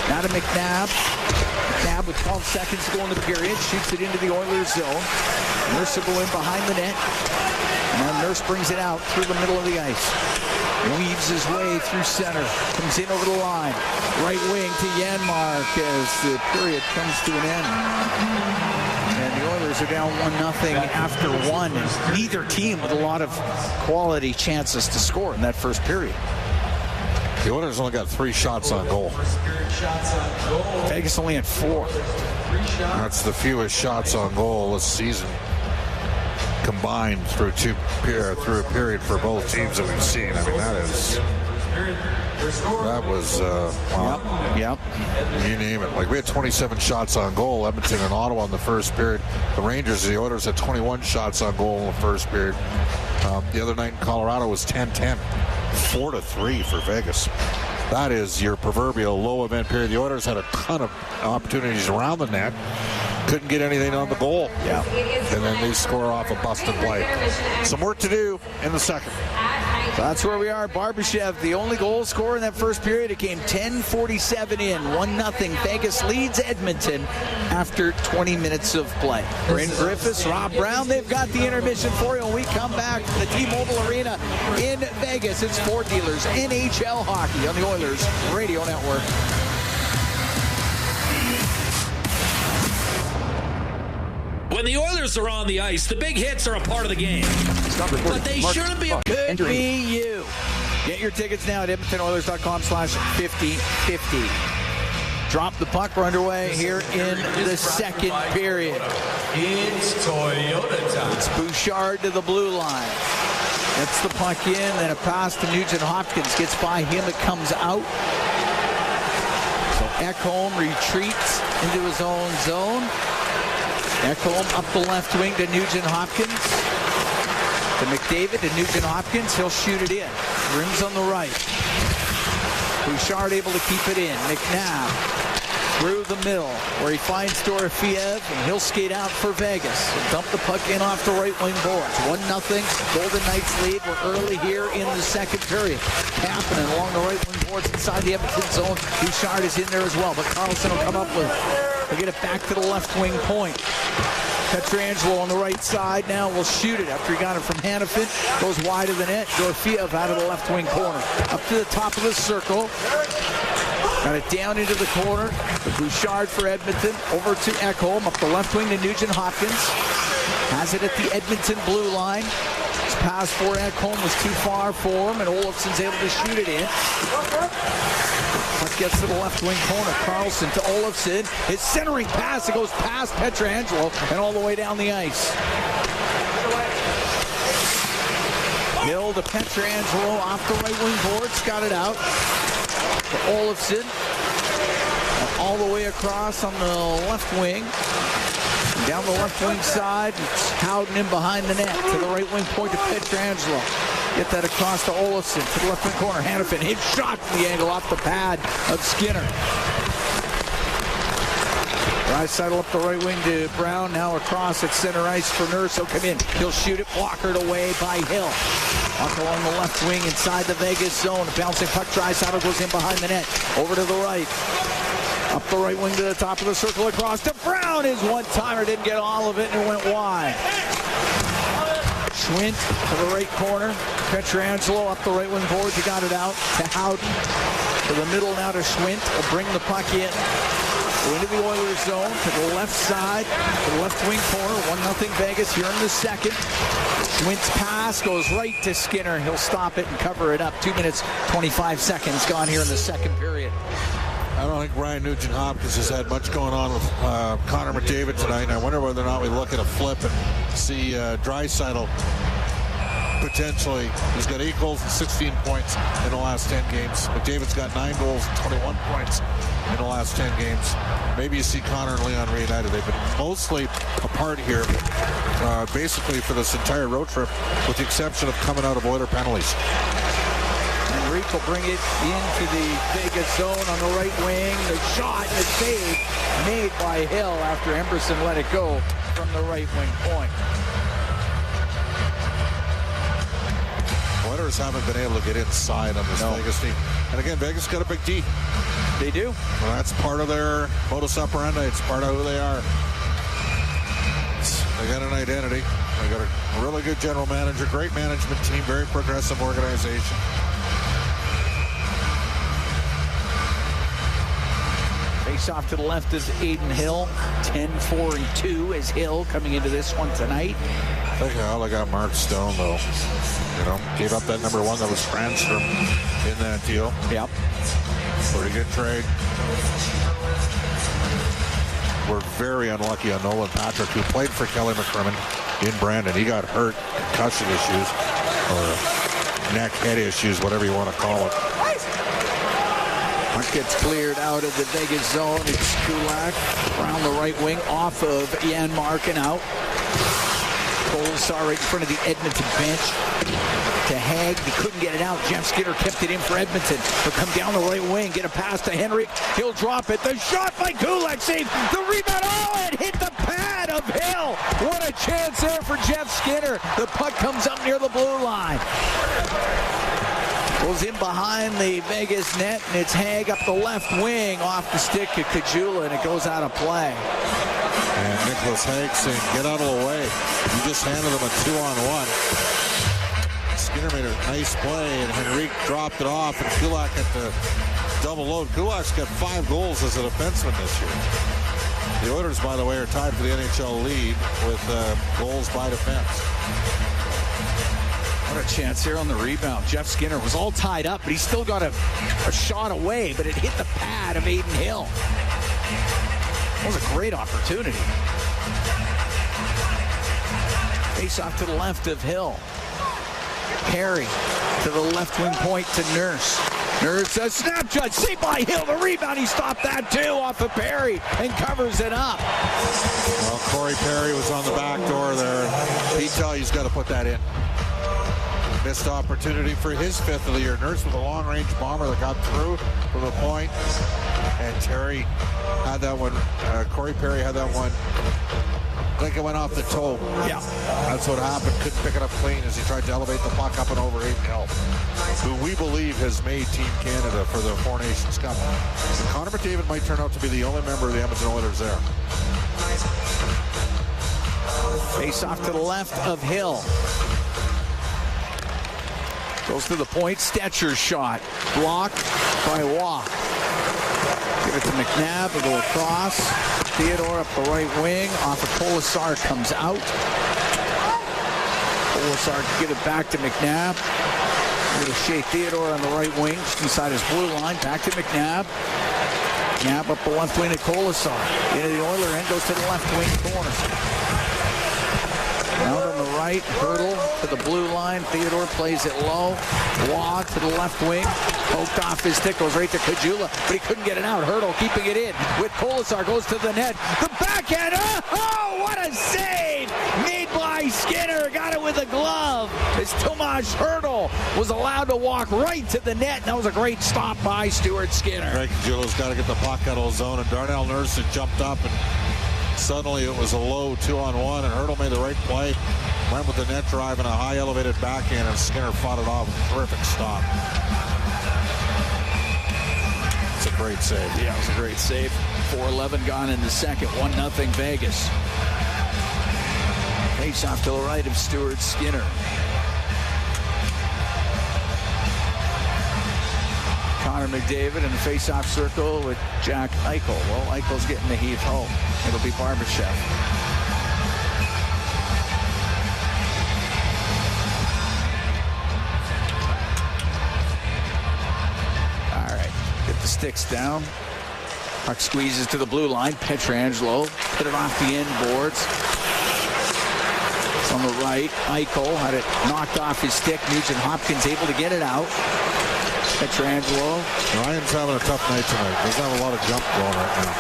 Now to McNabb. McNabb with 12 seconds to go in the period. Shoots it into the Oilers zone. Nurse will go in behind the net. And Nurse brings it out through the middle of the ice. Weaves his way through center. Comes in over the line. Right wing to Janmark as the period comes to an end. And the Oilers are down 1-0 after one. And neither team with a lot of quality chances to score in that first period. The Oilers only got 3 shots on goal. Vegas only had 4. That's the fewest shots on goal this season combined through a period for both teams that we've seen. I mean, that was wow. Yep. You name it. Like, we had 27 shots on goal. Edmonton and Ottawa in the first period. The Rangers, the Oilers had 21 shots on goal in the first period. The other night in Colorado was 10-10. 4-3 for Vegas. That is your proverbial low event period. The Oilers had a ton of opportunities around the net. Couldn't get anything on the goal. Yeah. And then they score off a busted play. Some work to do in the second. So that's where we are. Barbashev, the only goal scorer in that first period. It came 10:47 in. 1-0. Vegas leads Edmonton after 20 minutes of play. Bryn Griffiths, Rob Brown, they've got the intermission for you. When we come back to the T-Mobile Arena in Vegas, it's Ford Dealers NHL Hockey on the Oilers Radio Network. When the Oilers are on the ice, the big hits are a part of the game. But they shouldn't be a... Could be you. Get your tickets now at EdmontonOilers.com/5050. Drop the puck. We're underway here in the second period. It's Toyota time. It's Bouchard to the blue line. Gets the puck in, then a pass to Nugent Hopkins. Gets by him, it comes out. So Ekholm retreats into his own zone. Ekholm up the left wing to Nugent Hopkins. To McDavid, to Nugent Hopkins. He'll shoot it in. Rims on the right. Bouchard able to keep it in. McNabb through the middle where he finds Dorofeev, and he'll skate out for Vegas. And dump the puck in off the right wing boards. 1-0. Golden Knights lead. We're early here in the second period. Happening along the right wing boards inside the Edmonton zone. Bouchard is in there as well, but Carlson will come up with it. We'll get it back to the left wing point. Pietrangelo on the right side now will shoot it after he got it from Hannafin. Goes wide of the net. Dorofeev out of the left wing corner. Up to the top of the circle. Got it down into the corner. The Bouchard for Edmonton. Over to Ekholm. Up the left wing to Nugent Hopkins. Has it at the Edmonton blue line. His pass for Ekholm was too far for him, and Olofsson's able to shoot it in. Puck gets to the left wing corner. Carlson to Olofsson. His centering pass. It goes past Pietrangelo and all the way down the ice. Hill to Pietrangelo off the right wing boards. Got it out to Olofsson. And all the way across on the left wing. And down the left wing side. It's Howden in behind the net to the right wing point to Pietrangelo. Get that across to Olofsson to the left wing corner. Hannafin hit shot from the angle off the pad of Skinner. Draisaitl up the right wing to Brown. Now across at center ice for Nurse. He'll come in. He'll shoot it. Blockered away by Hill. Off along the left wing inside the Vegas zone. A bouncing puck. Draisaitl goes in behind the net. Over to the right. Up the right wing to the top of the circle across to Brown. His one-timer didn't get all of it and it went wide. Schwint to the right corner. Pietrangelo up the right wing boards. He got it out to Howden. To the middle now to Schwint. Will bring the puck in. Go into the Oilers zone. To the left side. To the left wing corner. 1-0 Vegas here in the second. Schwint's pass goes right to Skinner. He'll stop it and cover it up. 2 minutes, 25 seconds gone here in the second period. I don't think Ryan Nugent-Hopkins has had much going on with Connor McDavid tonight. And I wonder whether or not we look at a flip and see Draisaitl potentially. He's got 8 goals and 16 points in the last 10 games. McDavid's got 9 goals and 21 points in the last 10 games. Maybe you see Connor and Leon reunited. They've been mostly apart here, basically for this entire road trip, with the exception of coming out of Oiler penalties. Enrique will bring it into the Vegas zone on the right wing. The shot and the save made by Hill after Emberson let it go from the right wing point. Oilers haven't been able to get inside on this Vegas team. And again, Vegas got a big D. They do. Well, that's part of their modus operandi. It's part of who they are. They got an identity. They got a really good general manager, great management team, very progressive organization. Face off to the left is Aiden Hill. 10-4-2 is Hill coming into this one tonight. I think they got Mark Stone, though. You know, gave up that number 1 that was transferred in that deal. Yep. Pretty good trade. We're very unlucky on Nolan Patrick, who played for Kelly McCrimmon in Brandon. He got hurt, concussion issues, or neck, head issues, whatever you want to call it. Puck gets cleared out of the Vegas zone. It's Kulak around the right wing off of Janmark and out. Golsar right in front of the Edmonton bench. To Hag, he couldn't get it out. Jeff Skinner kept it in for Edmonton. He'll come down the right wing, get a pass to Henry. He'll drop it. The shot by Kulak, save the rebound. Oh, it hit the pad of Hill. What a a chance there for Jeff Skinner. The puck comes up near the blue line. Goes in behind the Vegas net, and it's Haig up the left wing off the stick of Caggiula, and it goes out of play. And Nicholas Haig saying, get out of the way. You just handed him a 2-on-1. Skinner made a nice play, and Henrique dropped it off, and Kulak at the double load. Kulak's got 5 goals as a defenseman this year. The Oilers, by the way, are tied for the NHL lead with goals by defense. What a chance here on the rebound. Jeff Skinner was all tied up, but he still got a shot away, but it hit the pad of Aiden Hill. That was a great opportunity. Face off to the left of Hill. Perry to the left wing point to Nurse. Nurse, a snapshot, saved by Hill. The rebound, he stopped that too off of Perry and covers it up. Well, Corey Perry was on the back door there. He tell you he's got to put that in. Missed opportunity for his 5th of the year. Nurse with a long-range bomber that got through from the point. And Terry had that one. Corey Perry had that one. I think it went off the toe. Yeah. That's what happened. Couldn't pick it up clean as he tried to elevate the puck up and over Aiden Hill, who we believe has made Team Canada for the Four Nations Cup. And Connor McDavid might turn out to be the only member of the Edmonton Oilers there. Face off to the left of Hill. Goes to the point. Stetcher's shot. Blocked by Waugh. Give it to McNabb. It'll go across. Theodore up the right wing. Off of Colasar comes out. Colasar can give it back to McNabb. Little Shea Theodore on the right wing. Just inside his blue line. Back to McNabb. McNabb up the left wing to Colasar. Into the Oiler end. Goes to the left wing corner. Out on the right, Hurdle to the blue line. Theodore plays it low. Waugh to the left wing. Poked off his stick, goes right to Caggiula, but he couldn't get it out. Hurdle keeping it in with Colasar, goes to the net. The backhand, oh, what a save! Made by Skinner, got it with a glove. As Tomas Hurdle was allowed to walk right to the net. That was a great stop by Stuart Skinner. Greg Caggiula's got to get the puck out of the zone, and Darnell Nurse had jumped up, and suddenly it was a low 2-on-1, and Hurdle made the right play. Went with the net drive and a high elevated backhand, and Skinner fought it off with a terrific stop. It's a great save. Yeah, it was a great save. 4:11 gone in the second. 1-0 Vegas. Face off to the right of Stuart Skinner. Connor McDavid in the face-off circle with Jack Eichel. Well, Eichel's getting the heave home. It'll be Barbashev. All right, get the sticks down. Puck squeezes to the blue line. Pietrangelo put it off the end boards. It's on the right. Eichel had it knocked off his stick. Nugent Hopkins able to get it out. Pietrangelo. Ryan's having a tough night tonight. Doesn't have a lot of jump going right now.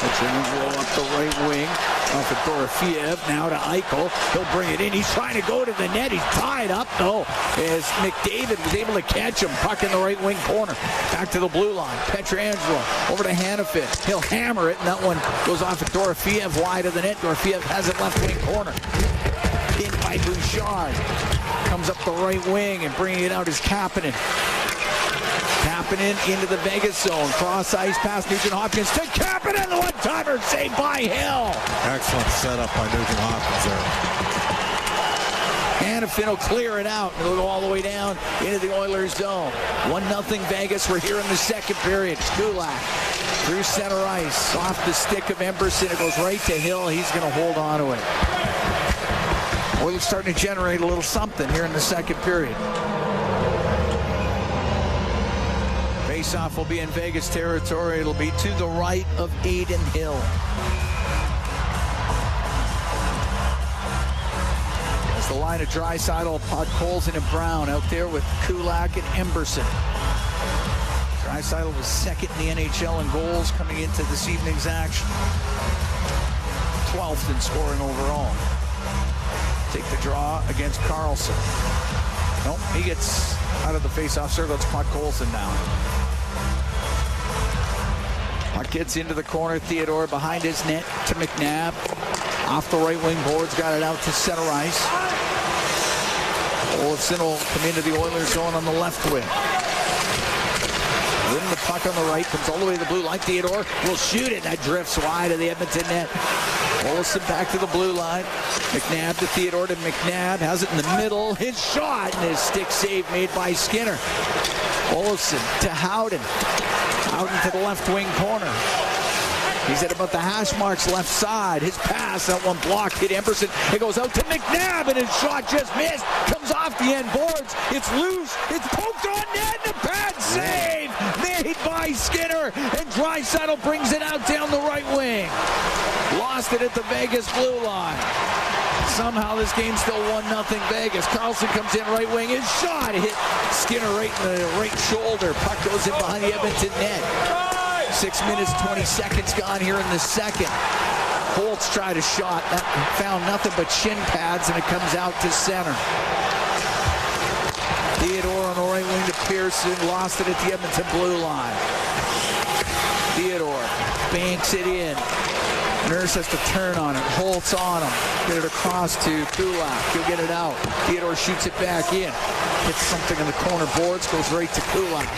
Pietrangelo up the right wing. Off of Dorofiev. Now to Eichel. He'll bring it in. He's trying to go to the net. He's tied up, though, as McDavid was able to catch him. Puck in the right wing corner. Back to the blue line. Pietrangelo over to Hanifin. He'll hammer it, and that one goes off of Dorofiev wide of the net. Dorofiev has it left wing corner. In by Bouchard. Comes up the right wing and bringing it out is Kapanen. Kapanen into the Vegas zone. Cross ice pass Nugent Hopkins to Kapanen. The one-timer saved by Hill. Excellent setup by Nugent Hopkins there. Hanifin will clear it out. It'll go all the way down into the Oilers zone. 1-0 Vegas. We're here in the second period. Kulak through center ice. Off the stick of Emberson. It goes right to Hill. He's going to hold on to it. Oilers starting to generate a little something here in the second period. Face-off will be in Vegas territory. It'll be to the right of Aiden Hill. As the line of Draisaitl, Podkolzin, and Brown out there with Kulak and Emberson. Draisaitl was second in the NHL in goals coming into this evening's action. 12th in scoring overall. Take the draw against Carlson. Nope, he gets out of the face-off circle. It's Podkolzin now. Puck gets into the corner. Theodore behind his net to McNabb. Off the right wing boards, got it out to center ice. Olofsson will come into the Oilers zone on the left wing. Winning the puck on the right, comes all the way to the blue line. Theodore will shoot it. That drifts wide of the Edmonton net. Olofsson back to the blue line. McNabb to Theodore to McNabb. Has it in the middle. His shot and his stick save made by Skinner. Olofsson to Howden. Howden to the left wing corner. He's at about the hash marks left side. His pass, that one blocked, hit Emberson. It goes out to McNabb, and his shot just missed. Comes off the end boards. It's loose. It's poked on net, and a bad save made by Skinner. And Draisaitl brings it out down the right wing. Lost it at the Vegas blue line. Somehow this game's still 1-0 Vegas. Carlson comes in right wing. His shot hit Skinner right in the right shoulder. Puck goes in behind the Edmonton net. 6 minutes, 20 seconds gone here in the second. Holtz tried a shot. That found nothing but shin pads, and it comes out to center. Theodore on the right wing to Pearson. Lost it at the Edmonton blue line. Theodore banks it in. Nurse has to turn on it. Holtz on him. Get it across to Kulak. He'll get it out. Theodore shoots it back in. Hits something in the corner boards. Goes right to Kulak.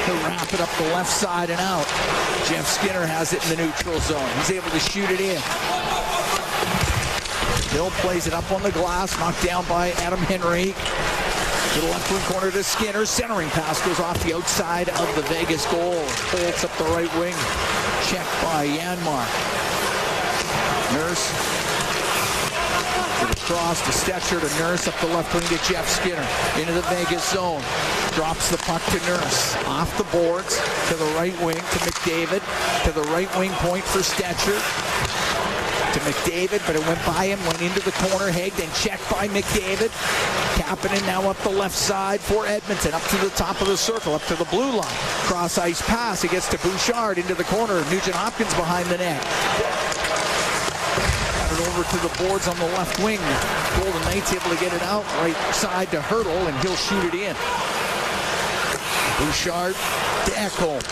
He'll wrap it up the left side and out. Jeff Skinner has it in the neutral zone. He's able to shoot it in. Hill plays it up on the glass. Knocked down by Adam Henry. To the left wing corner to Skinner. Centering pass goes off the outside of the Vegas goal. Holtz up the right wing. Checked by Janmark. Nurse. Cross to Stetcher to Nurse up the left wing to Jeff Skinner. Into the Vegas zone. Drops the puck to Nurse. Off the boards to the right wing to McDavid. To the right wing point for Stetcher. To McDavid, but it went by him, went into the corner. Haig then checked by McDavid. Kapanen now up the left side for Edmonton. Up to the top of the circle, up to the blue line. Cross ice pass. It gets to Bouchard into the corner. Nugent Hopkins behind the net. Over to the boards on the left wing. Golden Knights able to get it out right side to Hurdle, and he'll shoot it in. Bouchard to Ekholm.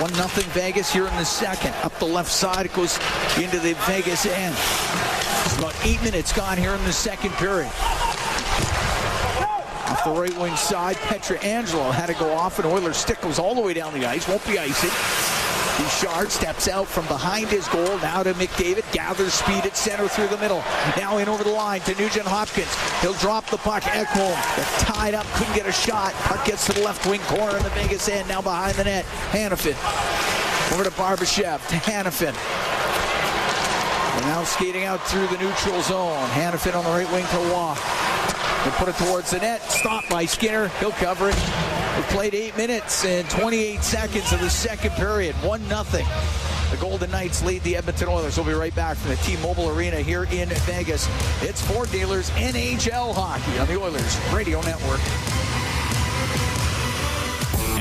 1-0 Vegas here in the second. Up the left side, it goes into the Vegas end. It's about 8 minutes gone here in the second period. Off the right wing side, Pietrangelo had to go off, and Oilers' stick goes all the way down the ice. Won't be icing. Bouchard steps out from behind his goal. Now to McDavid. Gathers speed at center through the middle. Now in over the line to Nugent Hopkins. He'll drop the puck. Ekholm tied up. Couldn't get a shot. Puck gets to the left wing corner in the Vegas end. Now behind the net. Hanifin. Over to Barbashev. To Hanifin. And now skating out through the neutral zone. Hanifin on the right wing to Waugh. He'll put it towards the net. Stopped by Skinner. He'll cover it. We played 8 minutes and 28 seconds of the second period. 1-0. The Golden Knights lead the Edmonton Oilers. We'll be right back from the T-Mobile Arena here in Vegas. It's Ford Dealers NHL Hockey on the Oilers Radio Network.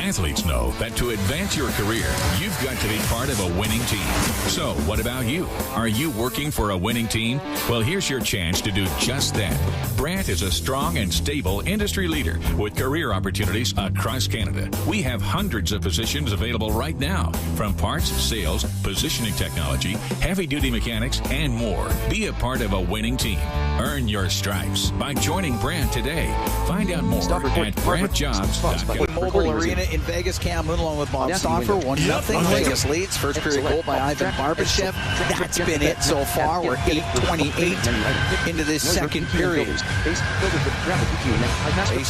Athletes know that to advance your career, you've got to be part of a winning team. So, what about you? Are you working for a winning team? Well, here's your chance to do just that. Brandt is a strong and stable industry leader with career opportunities across Canada. We have hundreds of positions available right now, from parts, sales, positioning technology, heavy-duty mechanics, and more. Be a part of a winning team. Earn your stripes by joining Brandt today. Find out more at BrandtJobs.com. Mobile Arena in Vegas. Cam Moon along with Bob Stauffer. 1-0 Vegas leads. First period goal by Ivan Barbashev. That's been it so far. We're 8:28 into this second period. Face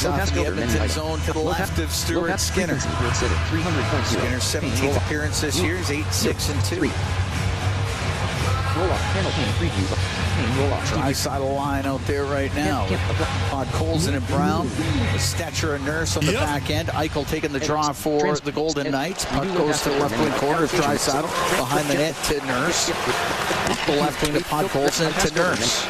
off the Edmonton zone to the left of Stuart Skinner. Skinner's 17th appearance this year. He's 8-6-2. Draisaitl line out there right now. Colson and Brown. Stetcher and Nurse on the back end. Eichel taking the draw for the Golden Knights. Puck goes to the left wing corner of Draisaitl. Behind the net to Nurse. The left wing to Colson to Nurse.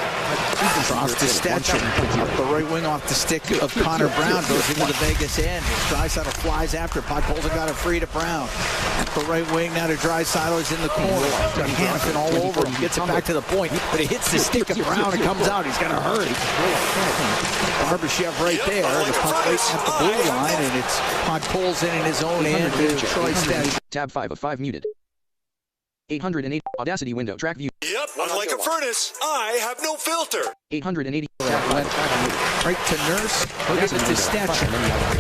Cross to Stetcher. Up the right wing off the stick of Connor Brown. Goes into the Vegas end. Draisaitl flies after. Colson got it free to Brown. Up the right wing now to Draisaitl. He's in the corner. Hanifin all over him. Gets it back to the point. But it hits the stick of Brown and comes out. He's got to hurry. Barbashev right there. The puck right at the blue line. And it's Colson in his own end to Troy Stetcher. Tab 5 of 5 muted. 808 Audacity window track view. Yep, Unlike a furnace, I have no filter. 880. Right to Nurse. Gives it to Stetch.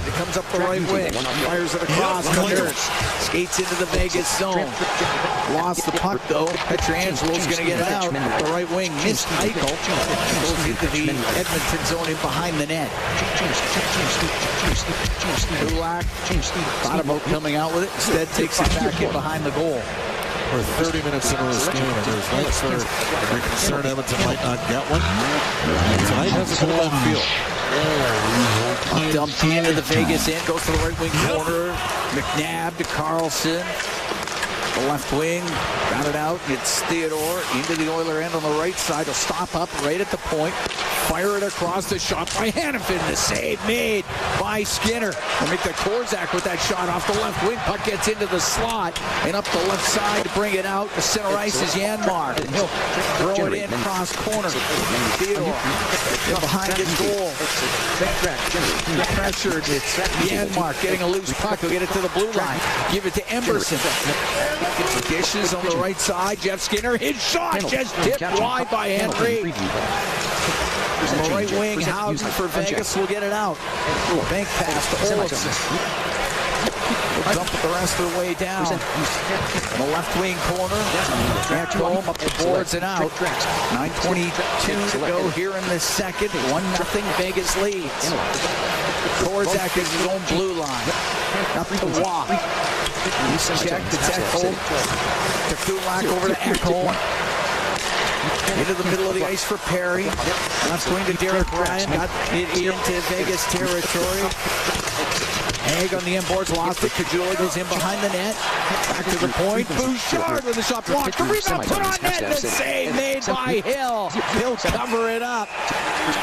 It comes up the right wing. Fires it across to Nurse. Skates into the Vegas zone. Lost the puck, though. Petrangelo's going to get it out. The right wing missed Eichel. Goes into the Edmonton zone in behind the net. Kulak thought about coming out with it. Instead, takes it back in behind the goal. We're 30 minutes into this game, and there's nights where we're concerned Edmonton might not get one. Tonight hasn't been a bad feel. Dumped into the Vegas end, goes to the right wing corner. McNabb to Carlson. The left wing, got it out. It's Theodore into the Oiler end on the right side. He'll stop up right at the point. Fire it across, the shot by Hanifin. The save made by Skinner. They'll make the Korzak with that shot off the left wing. Puck gets into the slot and up the left side to bring it out. The center ice is Janmark. And he'll throw it in cross corner. Theodore behind his goal. Pressured. It's Janmark getting a loose puck. He'll get it to the blue line. Give it to Emberson. Dishes on the right side. Jeff Skinner. His shot just tipped wide by Henry. On the right wing, Housen for Vegas will get it out. Bank pass to Olofsson. We'll dump it the rest of the way down. On the left wing corner. Back home, up the boards and out. 9:22 to go here in the second. 1-0 Vegas leads. Korzak is his own blue line. Up to Waugh. Check to Ekholm. To Kulak over to Ekholm. Into the middle of the ice for Perry. Left wing to Derek Bryan. Got it into Vegas territory. Egg on the end boards, lost it. Kajula goes in behind the net. Back to the point. Bouchard with a shot blocked. The rebound put on net. The save made by Hill. He'll cover it up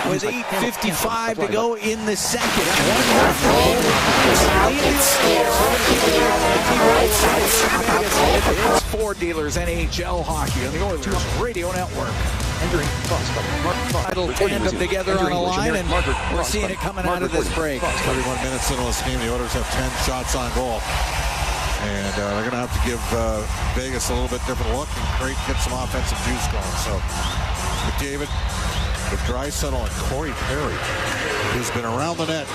with 8:55 to go in the second. It's Ford Dealers NHL Hockey on the Oilers Radio Network. Title tandem together on a line, and we're seeing it coming out of this break. 31 minutes into this game, the Oilers have 10 shots on goal. And they're going to have to give Vegas a little bit different look and get some offensive juice going. So, McDavid, with Draisaitl and Corey Perry, who's been around the net.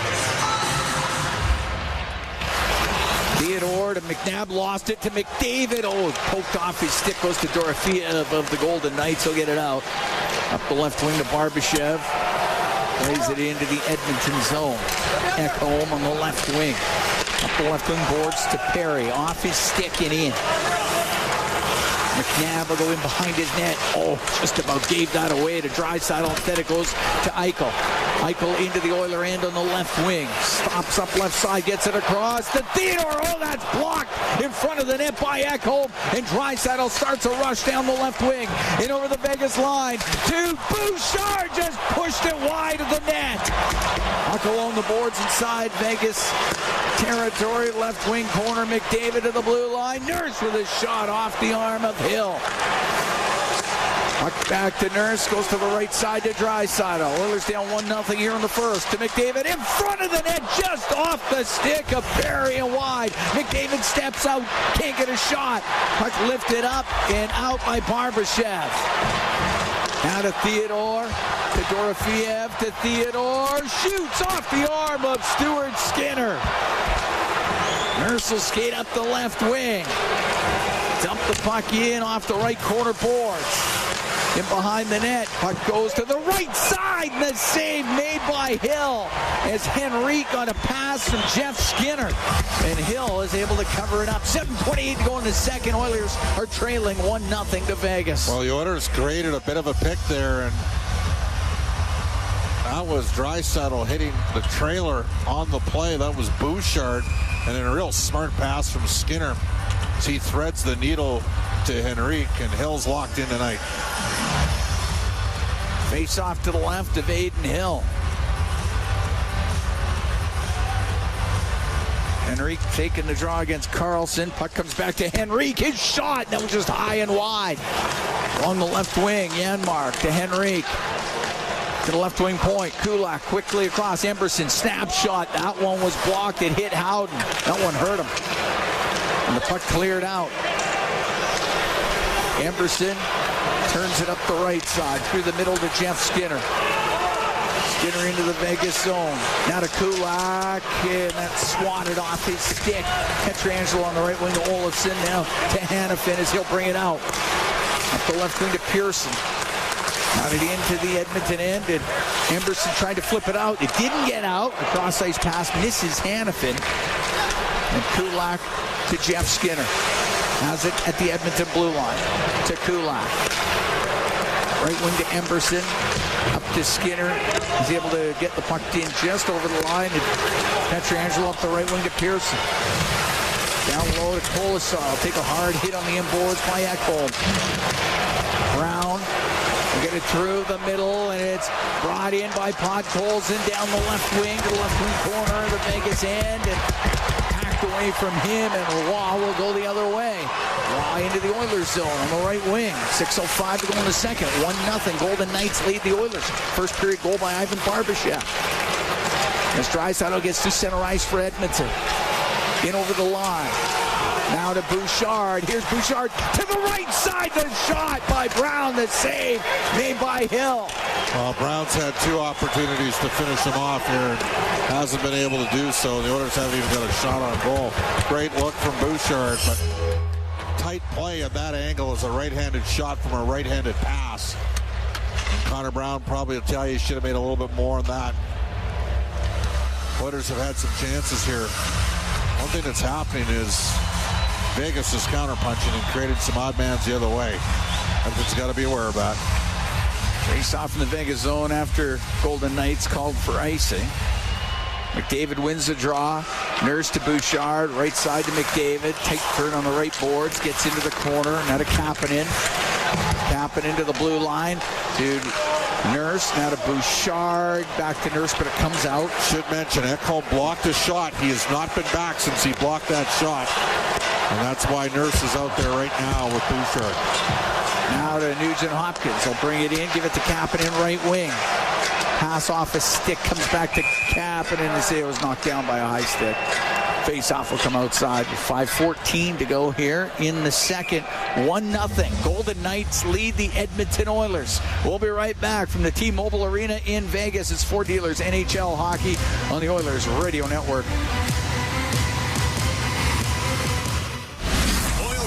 Theodore to McNabb, lost it to McDavid. Oh, poked off his stick, goes to Dorofeyev of the Golden Knights. He'll get it out. Up the left wing to Barbashev. Plays it into the Edmonton zone. Ekholm on the left wing. Up the left wing boards to Perry. Off his stick and in. McNabb will go in behind his net. Oh, just about gave that away to Draisaitl. Instead it goes to Eichel. Eichel into the Oiler end on the left wing. Stops up left side, gets it across to Theodore. Oh, that's blocked in front of the net by Ekholm. And Draisaitl starts a rush down the left wing. And over the Vegas line to Bouchard. Just pushed it wide of the net. Puck along the boards inside Vegas territory. Left wing corner, McDavid to the blue line. Nurse with a shot off the arm of Hill. Puck back to Nurse, goes to the right side to Draisaitl. Oilers down 1-0 here in the first. To McDavid in front of the net, just off the stick of Perry and wide. McDavid steps out, can't get a shot. Puck lifted up and out by Barbashev. Now to Theodore, to Dorofeyev, to Theodore. Shoots off the arm of Stuart Skinner. Nurse will skate up the left wing. Dump the puck in off the right corner boards. In behind the net, puck goes to the right side, and the save made by Hill as Henrique on a pass from Jeff Skinner. And Hill is able to cover it up. 7:28 to go in the second. Oilers are trailing 1-0 to Vegas. Well, the Oilers created a bit of a pick there, and that was Draisaitl hitting the trailer on the play. That was Bouchard, and then a real smart pass from Skinner. He threads the needle to Henrique, and Hill's locked in tonight. Face off to the left of Aiden Hill. Henrique taking the draw against Carlson. Puck comes back to Henrique. His shot, that was just high and wide. Along the left wing, Janmark to Henrique. To the left wing point, Kulak quickly across. Emberson, snapshot. That one was blocked. It hit Howden. That one hurt him. And the puck cleared out. Emberson Turns it up the right side, through the middle to Jeff Skinner. Skinner into the Vegas zone. Now to Kulak, and that's swatted off his stick. Pietrangelo on the right wing to Olofsson, now to Hanifin as he'll bring it out. Up the left wing to Pearson. Got it into the Edmonton end, and Emberson tried to flip it out. It didn't get out. A cross-ice pass misses Hanifin. And Kulak to Jeff Skinner. Has it at the Edmonton blue line to Kulak. Right wing to Emberson. Up to Skinner. He's able to get the puck in just over the line. And Pietrangelo up the right wing to Pearson. Down low to Colasar. Take a hard hit on the inboards by Ekholm. Brown. Get it through the middle, and it's brought in by Podkolzin down the left wing to the left wing corner of the Vegas end, and packed away from him, and Roy will go the other way. Roy into the Oilers zone on the right wing. 6:05 to go in the second. 1-0. Golden Knights lead the Oilers. First period goal by Ivan Barbashev. As Draisaitl gets to center ice for Edmonton. In over the line. Now to Bouchard. Here's Bouchard to the right side. The shot by Brown. The save made by Hill. Well, Brown's had 2 opportunities to finish him off here and hasn't been able to do so. The Oilers haven't even got a shot on goal. Great look from Bouchard, but tight play at that angle is a right-handed shot from a right-handed pass. And Connor Brown probably will tell you he should have made a little bit more on that. Oilers have had some chances here. One thing that's happening is Vegas is counterpunching and created some odd mans the other way. Edmonton's got to be aware of that. Face off in the Vegas zone after Golden Knights called for icing. McDavid wins the draw. Nurse to Bouchard. Right side to McDavid. Tight turn on the right boards. Gets into the corner. Now to Kapanen. Kapanen to the blue line. To Nurse. Now to Bouchard. Back to Nurse, but it comes out. Should mention, Ekholm blocked a shot. He has not been back since he blocked that shot. And that's why Nurse is out there right now with Bouchard. Now to Nugent-Hopkins. He'll bring it in, give it to Kapanen right wing. Pass off a stick, comes back to Kapanen, and it was knocked down by a high stick. Face-off will come outside with 5:14 to go here in the second. 1-0. Golden Knights lead the Edmonton Oilers. We'll be right back from the T-Mobile Arena in Vegas. It's Ford Dealers NHL Hockey on the Oilers Radio Network.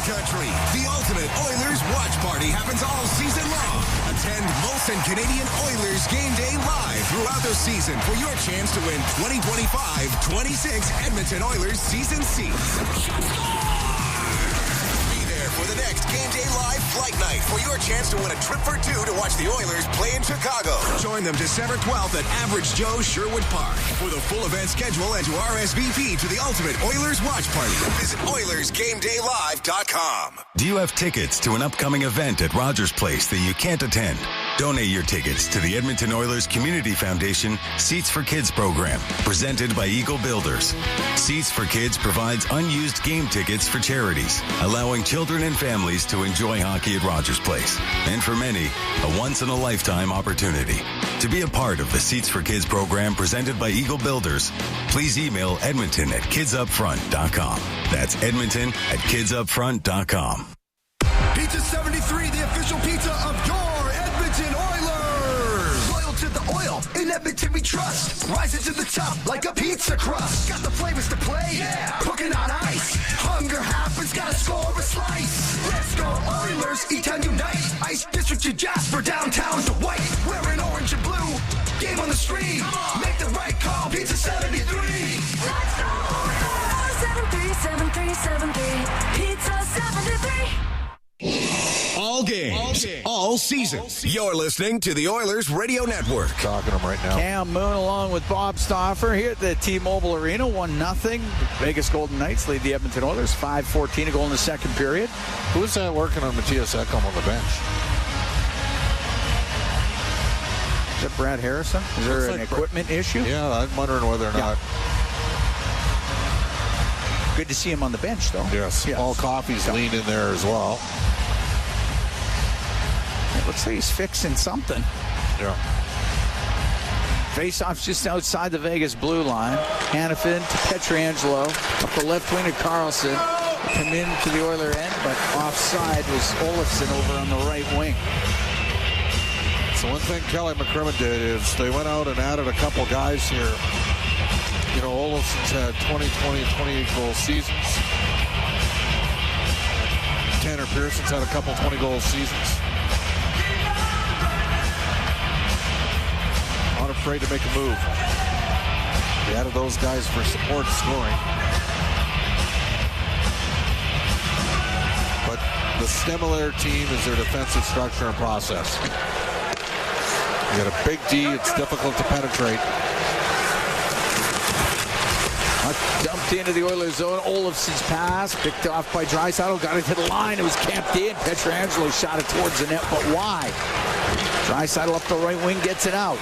Country. The ultimate Oilers watch party happens all season long. Attend Molson Canadian Oilers Game Day live throughout the season for your chance to win 2025-26 Edmonton Oilers season seats. Be there for the next Game Day live flight night for your chance to win a trip for 2 to watch the Oilers play in Chicago. Join them December 12th at Average Joe Sherwood Park. For the full event schedule and to RSVP to the ultimate Oilers watch party, visit OilersGameDayLive.com. Do you have tickets to an upcoming event at Rogers Place that you can't attend? Donate your tickets to the Edmonton Oilers Community Foundation Seats for Kids program, presented by Eagle Builders. Seats for Kids provides unused game tickets for charities, allowing children and families to enjoy hockey at Rogers Place. And for many, a once-in-a-lifetime opportunity. To be a part of the Seats for Kids program presented by Eagle Builders, please email edmonton@kidsupfront.com. That's edmonton@kidsupfront.com. Pizza 73, the official pizza of your Edmonton Oilers. Loyal to the oil, in Edmonton we trust. Rising to the top like a pizza crust. Got the flavors to play, yeah. Cooking on ice. Hunger happens, gotta score a slice. Let's go Oilers, E-Town unite. Ice District to Jasper, downtown to White. Wearing orange and blue, game on the stream. Make the right call, Pizza 73. Let's go Oilers. 737373, Pizza 73. All games, all season. You're listening to the Oilers Radio Network. Talking to them right now. Cam Moon along with Bob Stauffer here at the T-Mobile Arena. 1-0. Vegas Golden Knights lead the Edmonton Oilers. 5:14 to go in the second period. Who's that working on Matthias Ekholm on the bench? Is that Brad Harrison? Is there an equipment issue? Yeah, I'm wondering whether or not. Good to see him on the bench, though. Yes. Paul Coffey's leaned in there as well. It looks like he's fixing something. Yeah. Face-off's just outside the Vegas blue line. Hanifin to Pietrangelo. Up the left wing to Carlson. come into the Oiler end, but offside was Olofsson over on the right wing. So one thing Kelly McCrimmon did is they went out and added a couple guys here. You know, Olofsson's had 20, 28 goal seasons. Tanner Pearson's had a couple 20-goal seasons. Not afraid to make a move. They added those guys for support scoring. But the Stemelair team is their defensive structure and process. You got a big D, it's difficult to penetrate. Dumped into the Oilers zone. Olofsson's pass, picked off by Draisaitl, got it to the line. It was camped in. Pietrangelo shot it towards the net, but wide. Draisaitl up the right wing, gets it out.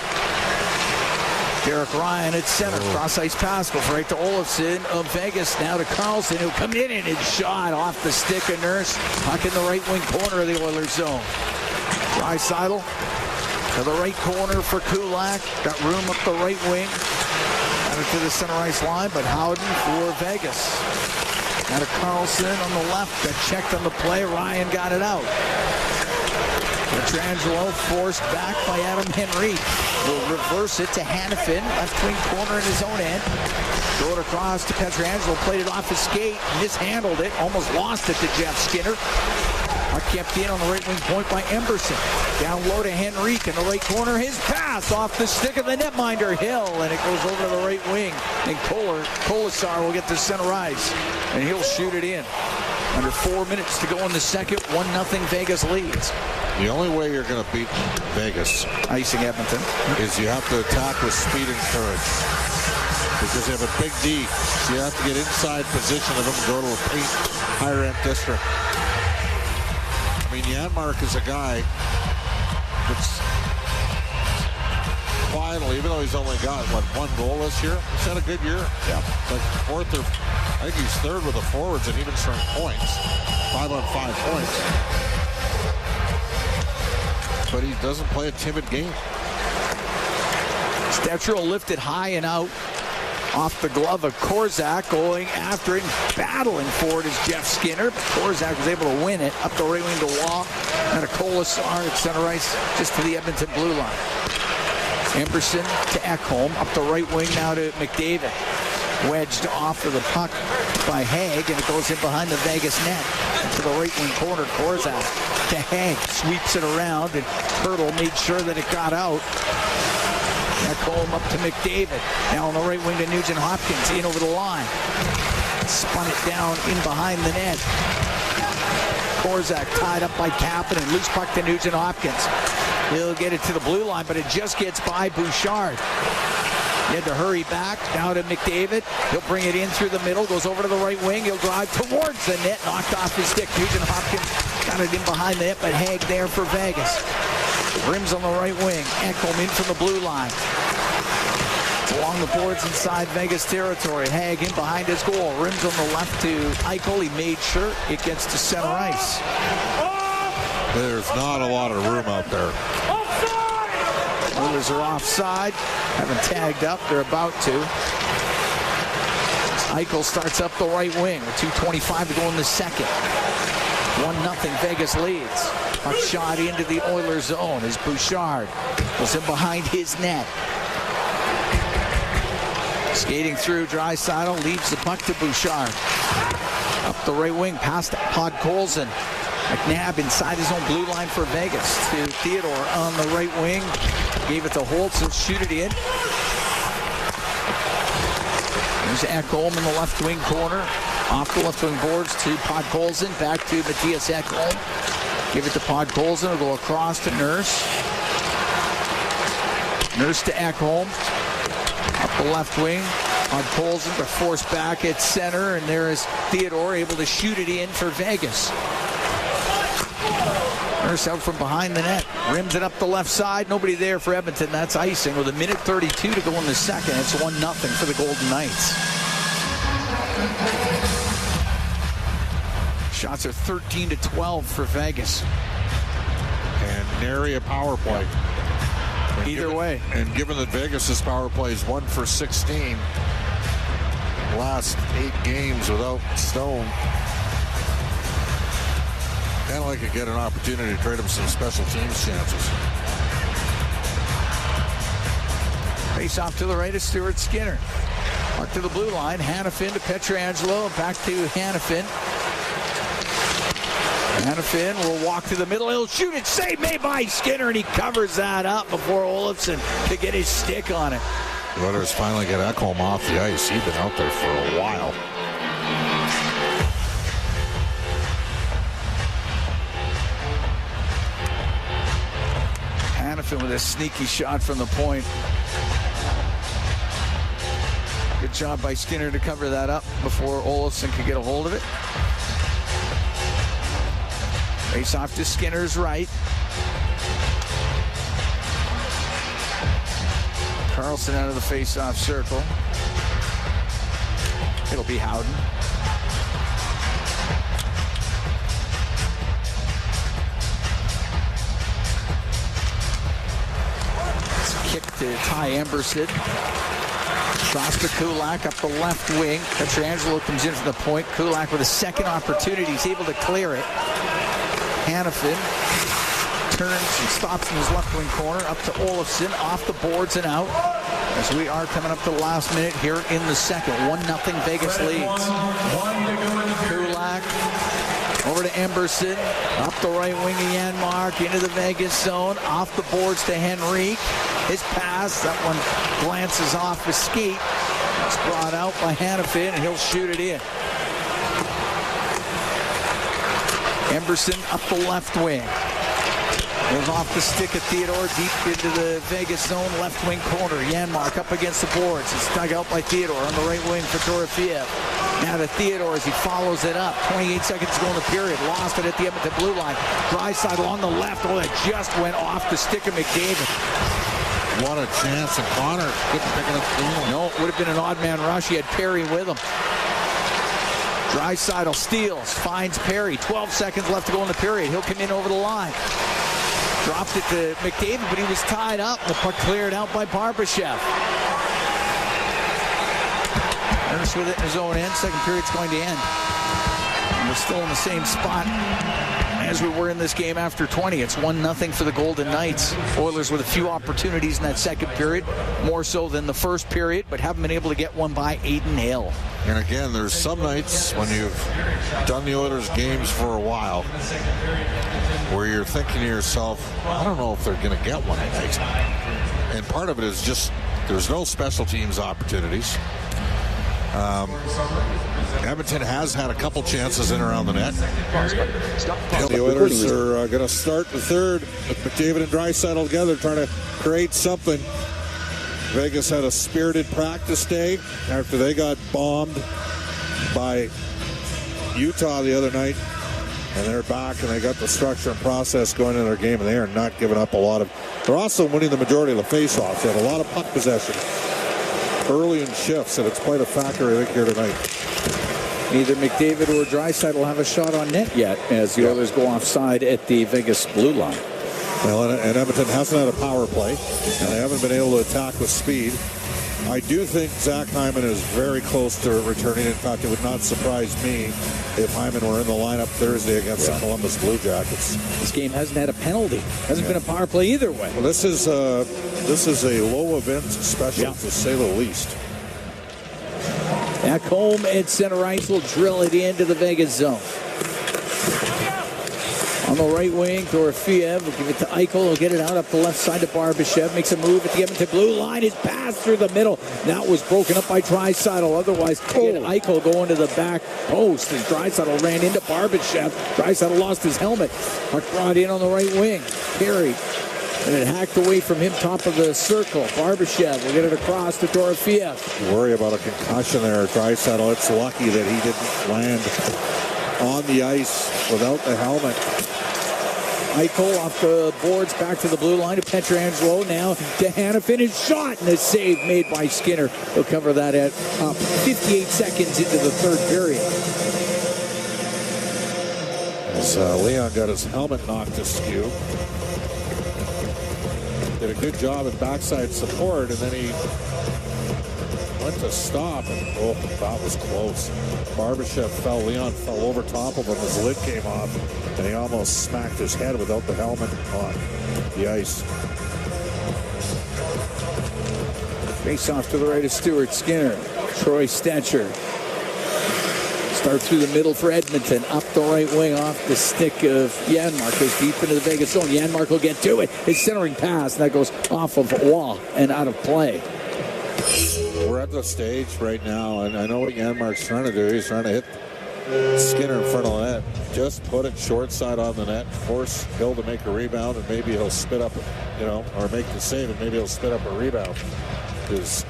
Derek Ryan at center. Cross-ice pass goes right to Olofsson of Vegas. Now to Carlson, who'll come in and shot off the stick of Nurse. Puck in the right wing corner of the Oilers zone. Draisaitl to the right corner for Kulak. Got room up the right wing. Got it to the center ice line, but Howden for Vegas. Now to Carlson on the left. Got checked on the play. Ryan got it out. Pietrangelo forced back by Adam Henry. Will reverse it to Hanifin. Left wing corner in his own end. Throw it across to Pietrangelo. Played it off his skate. Mishandled it. Almost lost it to Jeff Skinner. Kept in on the right wing point by Emberson. Down low to Henrique in the right corner. His pass off the stick of the netminder Hill, and it goes over to the right wing. And Kolasar will get to center ice, and he'll shoot it in. Under 4 minutes to go in the second. 1-0 Vegas leads. The only way you're going to beat Vegas, icing Edmonton, is you have to attack with speed and courage. Because they have a big D, so you have to get inside position of them and go to a paint higher end district. I mean, Janmark is a guy that's quietly, even though he's only got, one goal this year, he's had a good year. Yeah. Like fourth or, I think he's third with the forwards and even strength points. 5 on 5 points. But he doesn't play a timid game. Stetro lifted high and out. Off the glove of Korzak, going after it, battling for it is Jeff Skinner. Korzak was able to win it up the right wing to Wall. And a Kolasar at center ice just to the Edmonton blue line. Emberson to Ekholm, up the right wing now to McDavid. Wedged off of the puck by Haig, and it goes in behind the Vegas net. To the right wing corner, Korzak to Haig, sweeps it around, and Hurdle made sure that it got out. Ekholm up to McDavid. Now on the right wing to Nugent Hopkins, in over the line. Spun it down in behind the net. Korzak tied up by Kapanen. Loose puck to Nugent Hopkins. He'll get it to the blue line, but it just gets by Bouchard. He had to hurry back. Now to McDavid. He'll bring it in through the middle. Goes over to the right wing. He'll drive towards the net. Knocked off his stick. Nugent Hopkins got it in behind the net, but Haig there for Vegas. Rims on the right wing. Ekholm in from the blue line. Along the boards inside Vegas territory. Haig in behind his goal. Rims on the left to Eichel. He made sure it gets to center ice. There's not a lot of room out there. Oilers are offside. Haven't tagged up. They're about to. Eichel starts up the right wing. 2:25 to go in the second. 1-0 Vegas leads. Puck shot into the Oilers zone as Bouchard was in behind his net. Skating through, Draisaitl leaves the puck to Bouchard. Up the right wing, past Podkolzin. McNabb inside his own blue line for Vegas. To Theodore on the right wing. Gave it to Holtz, he'll shoot it in. There's Ekholm in the left wing corner. Off the left wing boards to Podkolzin. Back to Matthias Ekholm. Give it to Podkolzin. It'll go across to Nurse. Nurse to Ekholm. Up the left wing. Podkolzin to force back at center. And there is Theodore able to shoot it in for Vegas. Nurse out from behind the net. Rims it up the left side. Nobody there for Edmonton. That's icing with 1:32 to go in the second. It's 1-0 for the Golden Knights. Shots are 13-12 for Vegas. And nary a power play. Either way. And given that Vegas' power play is 1 for 16, last 8 games without Stone, Kind of like to get an opportunity to trade him some special teams chances. Face off to the right of Stuart Skinner. Mark to the blue line. Hanifin to Pietrangelo. Back to Hanifin. Hanifin will walk to the middle. He'll shoot it. Save made by Skinner, and he covers that up before Olofsson to get his stick on it. The Oilers finally get Ekholm off the ice. He's been out there for a while. Hanifin with a sneaky shot from the point. Good job by Skinner to cover that up before Olofsson could get a hold of it. Face off to Skinner's right. Carlson out of the face-off circle. It'll be Howden. It's a kick to Ty Emberson. Cross to Kulak up the left wing. Pietrangelo comes in from the point. Kulak with a second opportunity. He's able to clear it. Hanifin turns and stops in his left wing corner. Up to Olofsson. Off the boards and out. As we are coming up to the last minute here in the second. 1-0 Vegas leads. Kulak over to Emberson. Up the right wing to Janmark. Into the Vegas zone. Off the boards to Henrique. His pass. That one glances off his skate. It's brought out by Hanifin, and he'll shoot it in. Emberson up the left wing. Goes off the stick of Theodore deep into the Vegas zone, left wing corner. Janmark up against the boards. It's dug out by Theodore on the right wing for Dorofiev. Now to Theodore as he follows it up. 28 seconds to go in the period. Lost it at the Edmonton blue line. Draisaitl on the left. Oh, that just went off the stick of McDavid. What a chance, and Connor couldn't pick it up cleanly. No, it would have been an odd man rush. He had Perry with him. Draisaitl steals, finds Perry. 12 seconds left to go in the period. He'll come in over the line. Dropped it to McDavid, but he was tied up. The puck cleared out by Barbashev. Ernst with it in his own end. Second period's going to end. And we're still in the same spot as we were in this game after 20. It's 1-0 for the Golden Knights. Oilers with a few opportunities in that second period, more so than the first period, but haven't been able to get one by Aiden Hill. And again, there's some nights when you've done the Oilers games for a while where you're thinking to yourself, I don't know if they're going to get one tonight. And part of it is just there's no special teams opportunities. Edmonton has had a couple chances in around the net. The Oilers are going to start the third with McDavid and Draisaitl together trying to create something. Vegas had a spirited practice day after they got bombed by Utah the other night. And they're back and they got the structure and process going in their game, and they are not giving up a lot of. They're also winning the majority of the face-offs. They have a lot of puck possession early in shifts, and it's quite a factor, I think, here tonight. Neither McDavid or Draisaitl have a shot on net yet as the Oilers go offside at the Vegas blue line. Well, and Edmonton hasn't had a power play, and they haven't been able to attack with speed. I do think Zach Hyman is very close to returning. In fact, it would not surprise me if Hyman were in the lineup Thursday against the Columbus Blue Jackets. This game hasn't had a penalty. Hasn't been a power play either way. Well, this is a low event special, to say the least. Back home at center ice will drill it into the Vegas zone. On the right wing, Dorofiev will give it to Eichel. He'll get it out up the left side to Barbashev. Makes a move at the Edmonton blue line. His pass through the middle. That was broken up by Draisaitl. Otherwise, Eichel going to the back post as Draisaitl ran into Barbashev. Draisaitl lost his helmet. Puck brought in on the right wing. Perry. And it hacked away from him, top of the circle. Barbashev will get it across to Dorofiev. You worry about a concussion there, Draisaitl. It's lucky that he didn't land on the ice without the helmet. Eichel off the boards, back to the blue line to Pietrangelo. Now to Hanifin. His shot, and a save made by Skinner. He'll cover that at 58 seconds into the third period. As Leon got his helmet knocked askew. Did a good job at backside support, and then he went to stop, and that was close. Leon fell over top of him. His lid came off, and he almost smacked his head without the helmet on the ice. Face off to the right of Stuart Skinner. Troy Stetcher. Start through the middle for Edmonton. Up the right wing off the stick of Janmark. Goes deep into the Vegas zone. Janmark will get to it. His centering pass. And that goes off of wall and out of play. We're at the stage right now, and I know what Janmark's trying to do. He's trying to hit Skinner in front of the net. Just put it short side on the net. Force Hill to make a rebound, and maybe he'll spit up, or make the save, and maybe he'll spit up a rebound. Because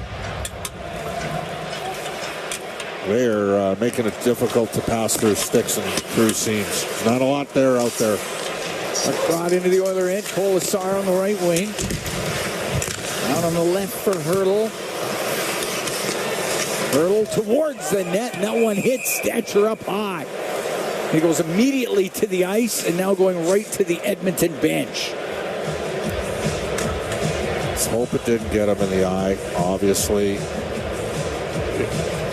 they're making it difficult to pass through sticks and through seams. Not a lot there out there. Brought into the Oiler end. Colasar on the right wing. Out on the left for Hurdle. Hurdle towards the net. And that one hits Stetcher up high. He goes immediately to the ice and now going right to the Edmonton bench. Let's hope it didn't get him in the eye, obviously.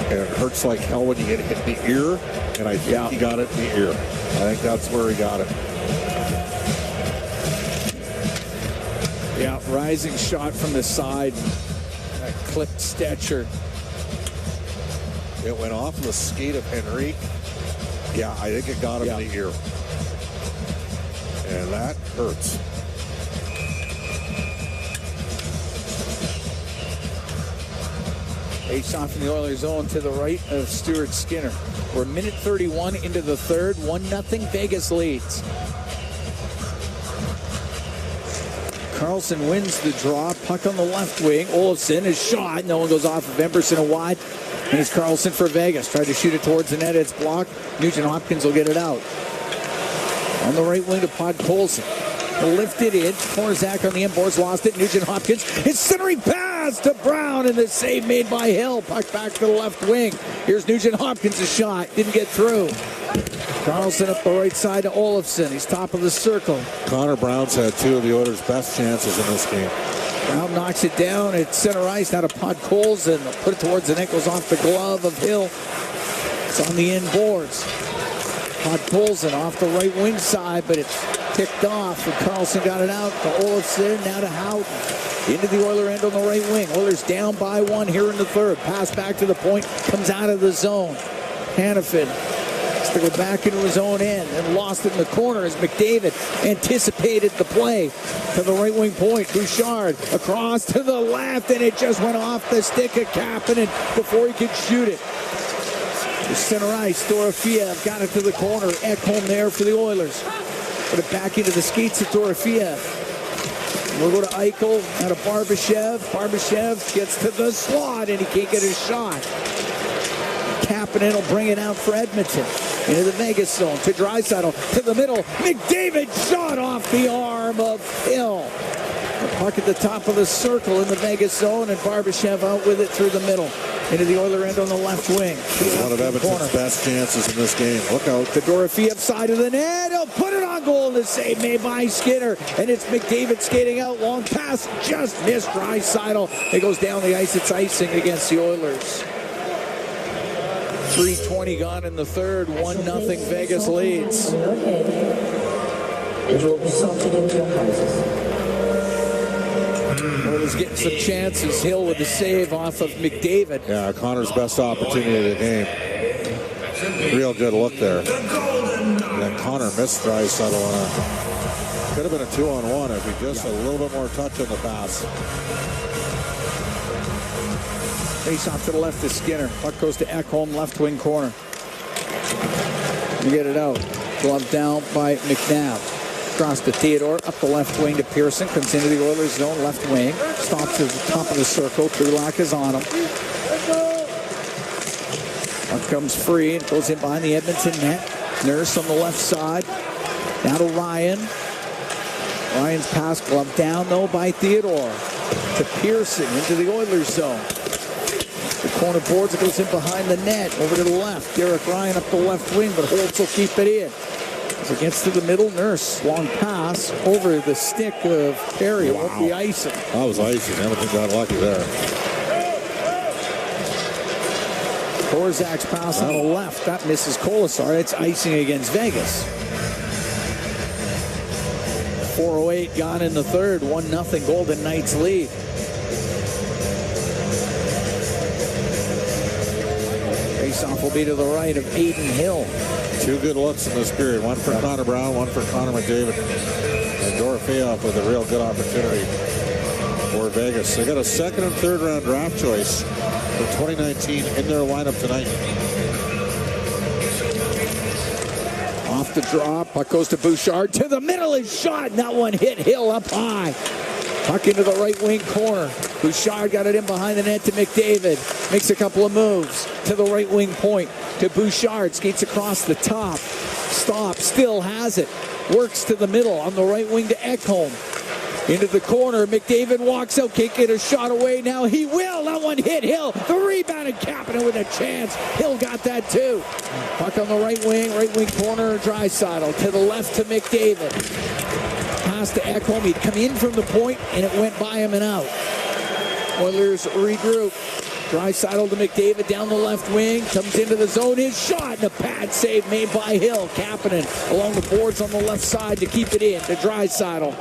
And it hurts like hell when you get hit in the ear. And I think he got it in the ear. I think that's where he got it. Yeah, rising shot from the side. That clipped Stetcher. It went off the skate of Henrique. Yeah, I think it got him in the ear. And that hurts. Face off in the Oilers zone to the right of Stuart Skinner. We're minute 31 into the third. 1-0 Vegas leads. Carlson wins the draw. Puck on the left wing. Olofsson is shot. No one goes off of Emberson and wide. And it's Carlson for Vegas. Tried to shoot it towards the net. It's blocked. Nugent Hopkins will get it out. On the right wing to Podkolzin. Lifted in. Korzak on the inboards. Lost it. Nugent Hopkins. His centering pass to Brown. And the save made by Hill. Puck back to the left wing. Here's Nugent Hopkins' shot. Didn't get through. Carlson up the right side to Olofsson. He's top of the circle. Connor Brown's had two of the Oilers' best chances in this game. Brown knocks it down at center ice. Now to Podkolzin. Put it towards the net. Goes off the glove of Hill. It's on the inboards. Podkolzin off the right wing side, but it's picked off. And Carlson got it out to Olofsson. Now to Houghton. Into the Oiler end on the right wing. Oilers down by one here in the third. Pass back to the point. Comes out of the zone. Hanifin to go back into his own end and lost it in the corner as McDavid anticipated the play to the right wing point. Bouchard across to the left, and it just went off the stick of Kapanen before he could shoot it. The center ice, Dorofiev got it to the corner. Ekholm there for the Oilers. Put it back into the skates of Dorofiev. We'll go to Eichel, now to Barbashev. Barbashev gets to the slot, and he can't get his shot. Kapanen will bring it out for Edmonton. Into the Vegas zone, to Draisaitl, to the middle. McDavid shot off the arm of Hill. The puck at the top of the circle in the Vegas zone, and Barbashev out with it through the middle. Into the Oiler end on the left wing. It's one of Edmonton's best chances in this game. Look out. The Dorofiev side of the net. He'll put it on goal, and the save made by Skinner. And it's McDavid skating out. Long pass just missed Draisaitl. It goes down the ice. It's icing against the Oilers. 3:20 gone in the third. 1-0 Vegas leads. Oilers getting some chances. Hill with the save off of McDavid. Yeah, Connor's best opportunity of the game. Real good look there. And then Connor missed Draisaitl on a... Could have been a 2-on-1 if he just a little bit more touch on the pass. Face off to the left to Skinner. Puck goes to Ekholm, left wing corner. You get it out. Glove down by McNabb. Across to Theodore, up the left wing to Pearson. Comes into the Oilers zone, left wing. Stops at the top of the circle. Kulak is on him. Puck comes free and goes in behind the Edmonton net. Nurse on the left side. Now to Ryan. Ryan's pass glove down, though, by Theodore. To Pearson into the Oilers zone. The corner boards, it goes in behind the net. Over to the left. Derek Ryan up the left wing, but Holtz will keep it in. As it gets to the middle, Nurse. Long pass over the stick of Perry. It won't be icing. That was icing. Edmonton got lucky there. Korzak's pass on the left. That misses Kolasar. It's icing against Vegas. 4:08 gone in the third. 1-0 Golden Knights lead. Faceoff will be to the right of Aiden Hill. 2 good looks in this period. One for Connor Brown, one for Connor McDavid. And Dorofeyev with a real good opportunity for Vegas. They got a second and third round draft choice for 2019 in their lineup tonight. Off the draw, puck goes to Bouchard. To the middle, his shot, and that one hit Hill up high. Puck into the right wing corner. Bouchard got it in behind the net to McDavid. Makes a couple of moves to the right wing point to Bouchard. Skates across the top. Stops, still has it. Works to the middle on the right wing to Ekholm. Into the corner. McDavid walks out. Can't get a shot away. Now he will. That one hit Hill. The rebound and Kapanen with a chance. Hill got that too. Puck on the right wing corner. Draisaitl to the left to McDavid. Pass to Ekholm. He'd come in from the point and it went by him and out. Oilers regroup. Draisaitl to McDavid down the left wing. Comes into the zone. His shot and a pad save made by Hill. Kapanen along the boards on the left side to keep it in to Draisaitl.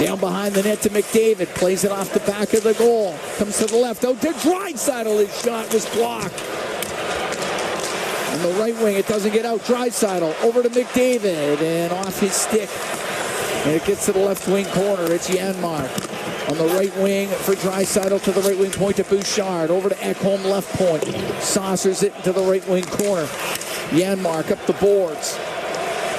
Down behind the net to McDavid. Plays it off the back of the goal. Comes to the left. Oh, to Draisaitl. His shot was blocked. On the right wing, it doesn't get out. Draisaitl over to McDavid. And off his stick. And it gets to the left wing corner. It's Janmark. On the right wing for Draisaitl to the right wing point to Bouchard. Over to Ekholm, left point. Saucers it to the right wing corner. Janmark up the boards.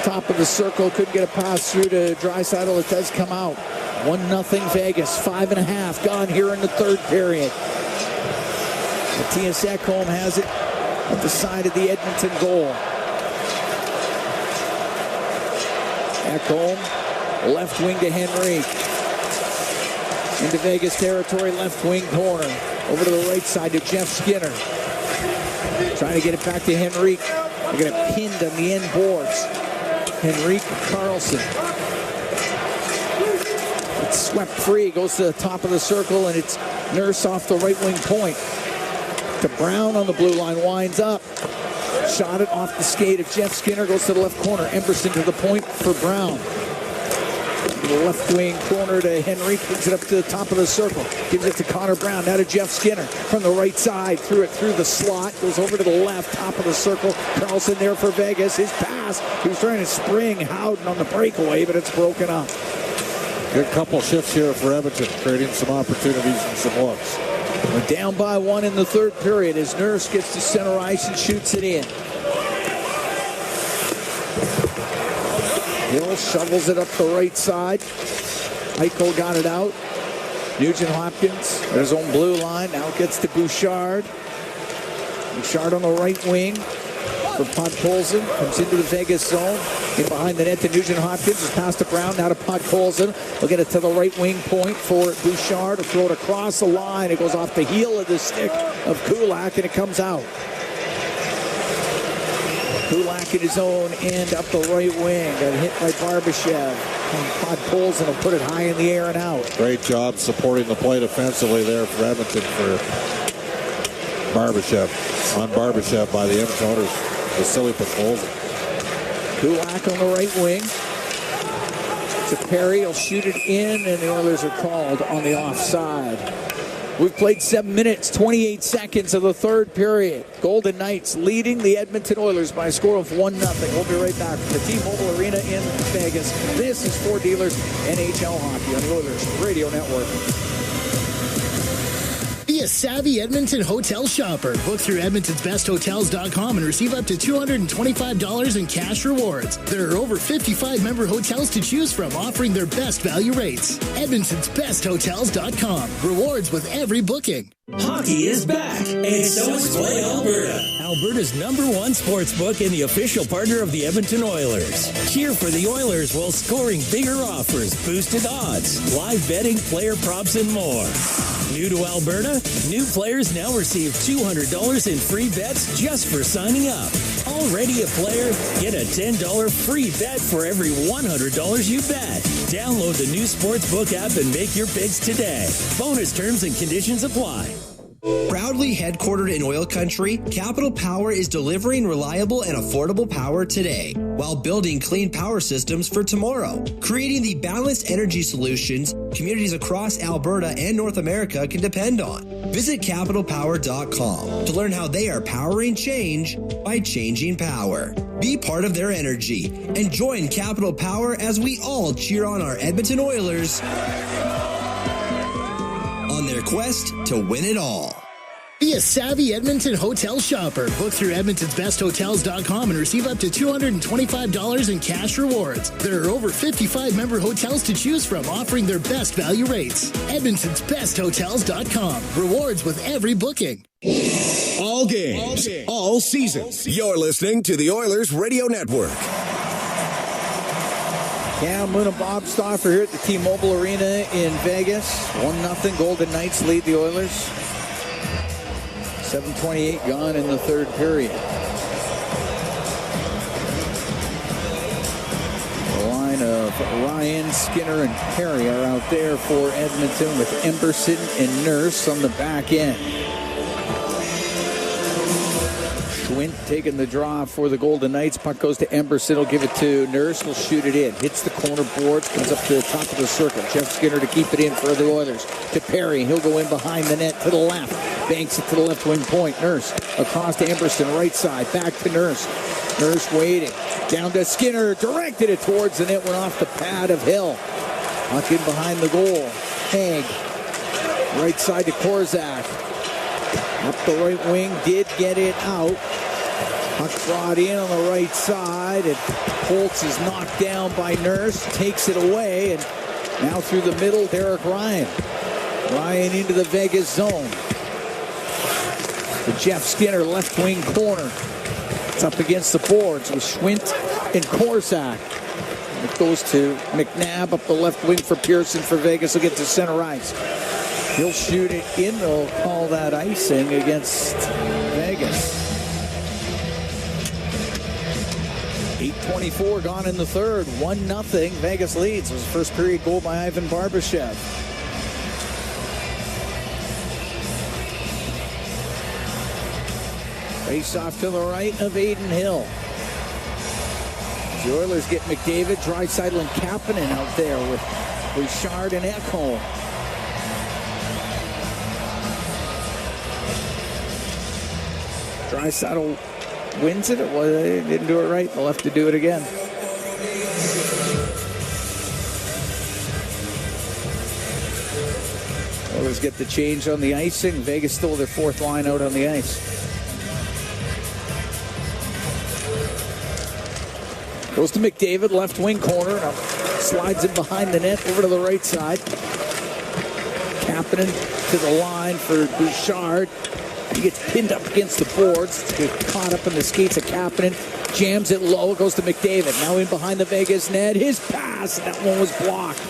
Top of the circle, couldn't get a pass through to Draisaitl. It does come out. 1-0 Vegas. 5.5 gone here in the third period. Matthias Ekholm has it at the side of the Edmonton goal. Ekholm, left wing to Henrique. Into Vegas territory, left wing corner. Over to the right side to Jeff Skinner. Trying to get it back to Henrique. They're going to pinned on the end boards. Henrique Karlsson. It's swept free, goes to the top of the circle, and it's Nurse off the right wing point. To Brown on the blue line, winds up. Shot it off the skate of Jeff Skinner, goes to the left corner. Emberson to the point for Brown. To the left wing corner to Henrique, brings it up to the top of the circle. Gives it to Connor Brown, now to Jeff Skinner. From the right side, threw it through the slot, goes over to the left, top of the circle. Karlsson there for Vegas, his pass. He was trying to spring Howden on the breakaway, but it's broken up. Good couple shifts here for Edmonton, creating some opportunities and some looks. We're down by 1 in the third period as Nurse gets to center ice and shoots it in. Hill shovels it up the right side. Eichel got it out. Nugent Hopkins at his own blue line. Now it gets to Bouchard. Bouchard on the right wing for Podkolzin. Comes into the Vegas zone. In behind the net to Nugent Hopkins. It's passed to Brown. Now to Podkolzin. We'll get it to the right wing point for Bouchard. Throw it across the line. It goes off the heel of the stick of Kulak and it comes out. Kulak in his own end up the right wing. Got hit by Barbashev. Podkolzin will put it high in the air and out. Great job supporting the play defensively there for Edmonton for Barbashev. On Barbashev by the Edmonton Oilers. Vasily Podkolzin. Kulak on the right wing. To Perry. He'll shoot it in, and the Oilers are called on the offside. We've played 7 minutes, 28 seconds of the third period. Golden Knights leading the Edmonton Oilers by a score of 1-0. We'll be right back from the T-Mobile Arena in Vegas. This is For Dealers NHL Hockey on the Oilers Radio Network. Be a savvy Edmonton hotel shopper. Book through Edmonton'sBestHotels.com and receive up to $225 in cash rewards. There are over 55 member hotels to choose from, offering their best value rates. Edmonton'sBestHotels.com. Rewards with every booking. Hockey is back, and so is Play Alberta, Alberta's #1 sports book and the official partner of the Edmonton Oilers. Cheer for the Oilers while scoring bigger offers, boosted odds, live betting, player props, and more. New to Alberta? New players now receive $200 in free bets just for signing up. Already a player? Get a $10 free bet for every $100 you bet. Download the new Sportsbook app and make your picks today. Bonus terms and conditions apply. Proudly headquartered in oil country, Capital Power is delivering reliable and affordable power today while building clean power systems for tomorrow, creating the balanced energy solutions communities across Alberta and North America can depend on. Visit capitalpower.com to learn how they are powering change by changing power. Be part of their energy and join Capital Power as we all cheer on our Edmonton Oilers on their quest to win it all. Be a savvy Edmonton hotel shopper. Book through edmontonsbesthotels.com and receive up to $225 in cash rewards. There are over 55 member hotels to choose from, offering their best value rates. edmontonsbesthotels.com. Rewards with every booking. All games, all season. You're listening to the Oilers Radio Network. Cam Moon and Bob Stauffer here at the T-Mobile Arena in Vegas. 1-0 Golden Knights lead the Oilers. 7:28 gone in the third period. The line of Ryan, Skinner, and Perry are out there for Edmonton with Emberson and Nurse on the back end. Schwint taking the draw for the Golden Knights. Puck goes to Emberson. He'll give it to Nurse. He'll shoot it in. Hits the corner boards. Comes up to the top of the circle. Jeff Skinner to keep it in for the Oilers. To Perry. He'll go in behind the net to the left. Banks it to the left wing point. Nurse across to Emberson. Right side. Back to Nurse. Nurse waiting. Down to Skinner. Directed it towards the net. Went off the pad of Hill. Puck in behind the goal. Haig. Right side to Korzak. Up the right wing. Did get it out. Puck brought in on the right side, and Holtz is knocked down by Nurse, takes it away, and now through the middle, Derek Ryan. Ryan into the Vegas zone. To Jeff Skinner, left wing corner. It's up against the boards with Schwint and Korzak. It goes to McNabb up the left wing for Pearson for Vegas. He'll get to center ice. He'll shoot it in. They'll call that icing against Vegas. 8:24 gone in the third. 1-0. Vegas leads. It was the first period goal by Ivan Barbashev. Face off to the right of Aiden Hill. The Oilers get McDavid, Draisaitl, and Kapanen out there with Richard and Ekholm. Draisaitl wins it. They didn't do it right. They'll have to do it again. Oilers get the change on the icing. Vegas stole their fourth line out on the ice. Goes to McDavid, left wing corner. Now slides in behind the net over to the right side. Kapanen to the line for Bouchard. He gets pinned up against the boards. Gets caught up in the skates of Kapanen. Jams it low. Goes to McDavid. Now in behind the Vegas net. His pass. That one was blocked.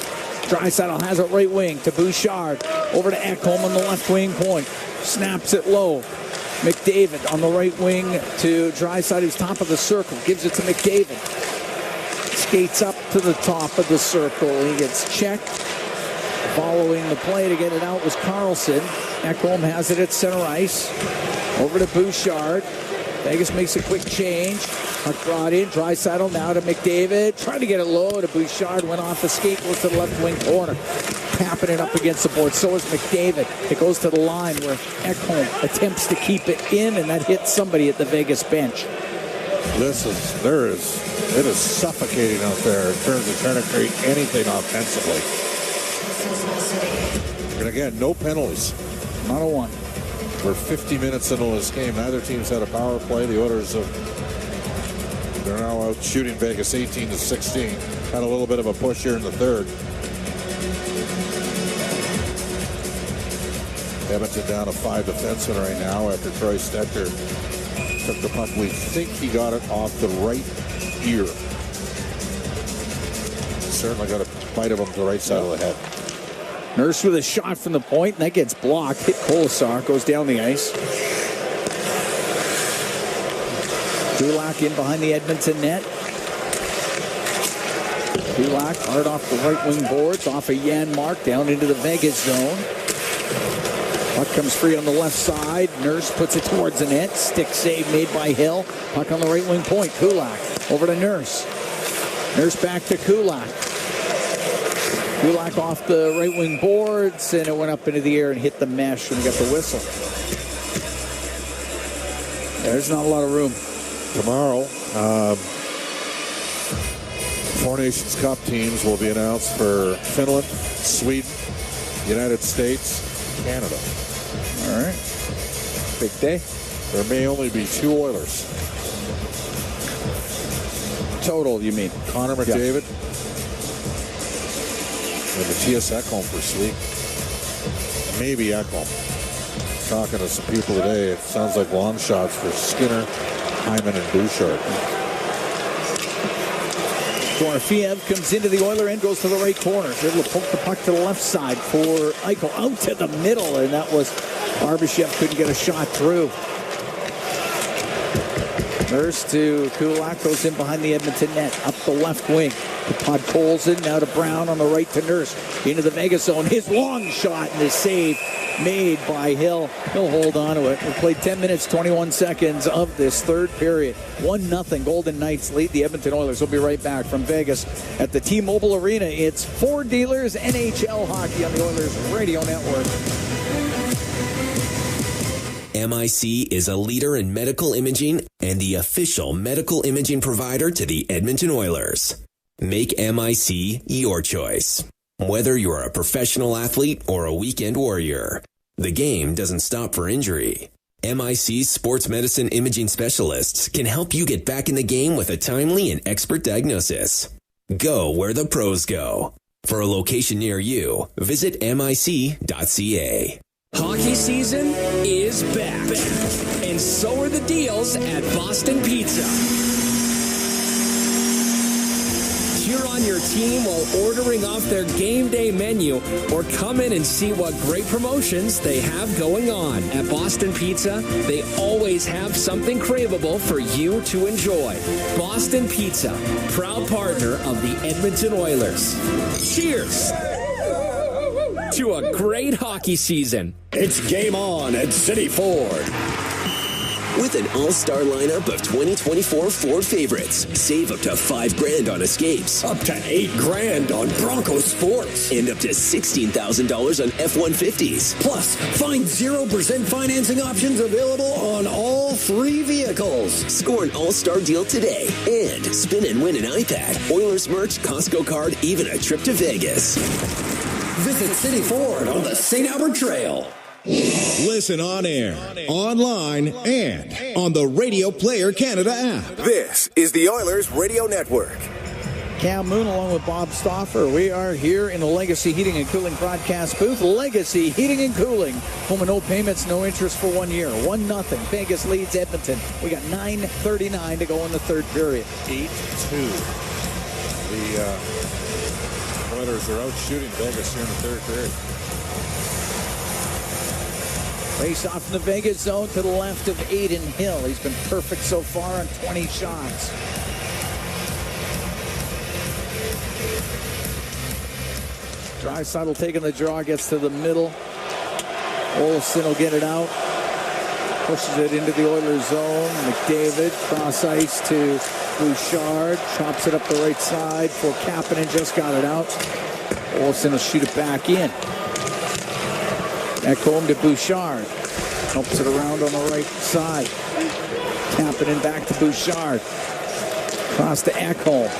Draisaitl has it right wing to Bouchard. Over to Ekholm on the left wing point. Snaps it low. McDavid on the right wing to Draisaitl, who's top of the circle. Gives it to McDavid. Skates up to the top of the circle. He gets checked. Following the play to get it out was Carlson. Ekholm has it at center ice. Over to Bouchard. Vegas makes a quick change. Puck brought in. Draisaitl now to McDavid. Trying to get it low to Bouchard. Went off the skate. Goes to the left wing corner. Tapping it up against the board. So is McDavid. It goes to the line where Ekholm attempts to keep it in, and that hits somebody at the Vegas bench. It is suffocating out there in terms of trying to create anything offensively. And again, no penalties. Not a one. We're 50 minutes into this game. Neither team's had a power play. The Oilers they're now out shooting Vegas 18-16. Had a little bit of a push here in the third. Edmonton down to 5 defensemen right now after Troy Stecher took the puck. We think he got it off the right ear. Certainly got a bite of him to the right side of the head. Nurse with a shot from the point, and that gets blocked. Hit Kolesar, goes down the ice. Kulak in behind the Edmonton net. Kulak hard off the right wing boards, off of Janmark, down into the Vegas zone. Puck comes free on the left side. Nurse puts it towards the net. Stick save made by Hill. Puck on the right wing point. Kulak over to Nurse. Nurse back to Kulak. Kulak off the right wing boards, and it went up into the air and hit the mesh, and got the whistle. There's not a lot of room. Tomorrow, Four Nations Cup teams will be announced for Finland, Sweden, United States, Canada. All right. Big day. There may only be 2 Oilers. Total, you mean? Connor McDavid and Matthias Ekholm for Sweden. Maybe Ekholm. Talking to some people today, it sounds like long shots for Skinner, Hyman, and Bouchard. Dorofeev comes into the Oiler end, goes to the right corner. He's able to poke the puck to the left side for Eichel. Out to the middle, and that was Barbashev couldn't get a shot through. Nurse to Kulak, goes in behind the Edmonton net, up the left wing. To Podkolzin, now to Brown on the right to Nurse. Into the Vegas zone. His long shot and his save made by Hill. He'll hold on to it. We played 10 minutes, 21 seconds of this third period. 1-0 Golden Knights lead the Edmonton Oilers. We'll be right back from Vegas at the T-Mobile Arena. It's Ford Dealers NHL Hockey on the Oilers Radio Network. MIC is a leader in medical imaging and the official medical imaging provider to the Edmonton Oilers. Make MIC your choice. Whether you're a professional athlete or a weekend warrior, the game doesn't stop for injury. MIC's sports medicine imaging specialists can help you get back in the game with a timely and expert diagnosis. Go where the pros go. For a location near you, visit mic.ca. Hockey season is back, and so are the deals at Boston Pizza. Cheer on your team while ordering off their game day menu, or come in and see what great promotions they have going on. At Boston Pizza, they always have something craveable for you to enjoy. Boston Pizza, proud partner of the Edmonton Oilers. Cheers to a great hockey season. It's game on at City Ford. With an all-star lineup of 2024 Ford favorites, save up to $5,000 on Escapes, up to $8,000 on Bronco Sports, and up to $16,000 on F-150s. Plus, find 0% financing options available on all 3 vehicles. Score an all-star deal today and spin and win an iPad, Oilers merch, Costco card, even a trip to Vegas. Visit City Ford on the St. Albert Trail. Listen on air, online, and on the Radio Player Canada app. This is the Oilers Radio Network. Cam Moon along with Bob Stauffer. We are here in the Legacy Heating and Cooling broadcast booth. Legacy Heating and Cooling. Home and no payments, no interest for 1 year. 1-0. Vegas leads Edmonton. We got 9:39 to go in the third period. 8-2. The Oilers are out shooting Vegas here in the third period. Race off in the Vegas zone to the left of Aiden Hill. He's been perfect so far on 20 shots. Draisaitl taking the draw, gets to the middle. Olofsson will get it out. Pushes it into the Oilers zone. McDavid, cross ice to Bouchard. Chops it up the right side for Kapanen, just got it out. Olofsson will shoot it back in. Ekholm to Bouchard. Helps it around on the right side. Kapanen back to Bouchard. Cross to Ekholm.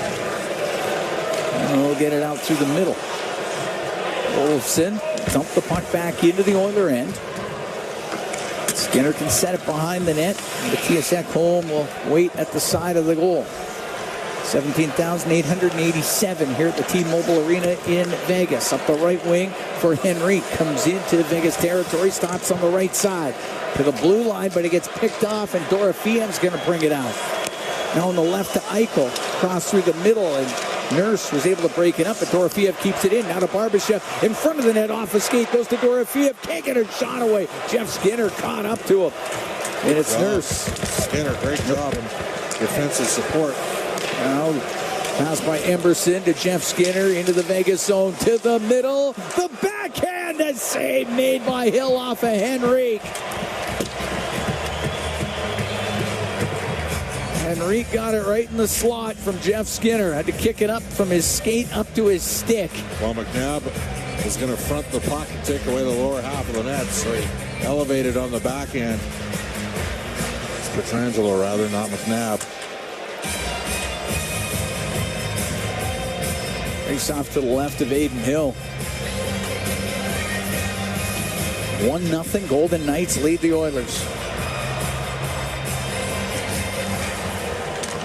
And we'll get it out through the middle. Olofsson dump the puck back into the Oiler end. Skinner can set it behind the net. Matthias Ekholm will wait at the side of the goal. 17,887 here at the T-Mobile Arena in Vegas. Up the right wing for Henry. Comes into Vegas territory. Stops on the right side to the blue line, but it gets picked off, and Dorofiev's going to bring it out. Now on the left to Eichel. Cross through the middle, and Nurse was able to break it up, but Dorofeev keeps it in. Now to Barbashev. In front of the net, off a skate. Goes to Dorofeev. Can't get her shot away. Jeff Skinner caught up to him. And it's Nurse. Skinner, great job in defensive support. Now Pass by Emberson to Jeff Skinner into the Vegas zone to the middle. The backhand, a save made by Hill off of Henrique. Henrique got it right in the slot from Jeff Skinner. Had to kick it up from his skate up to his stick. Well, McNabb is going to front the puck and take away the lower half of the net, so he elevated on the backhand. It's Petrangelo, rather, not McNabb. Face off to the left of Aiden Hill. 1-0. Golden Knights lead the Oilers.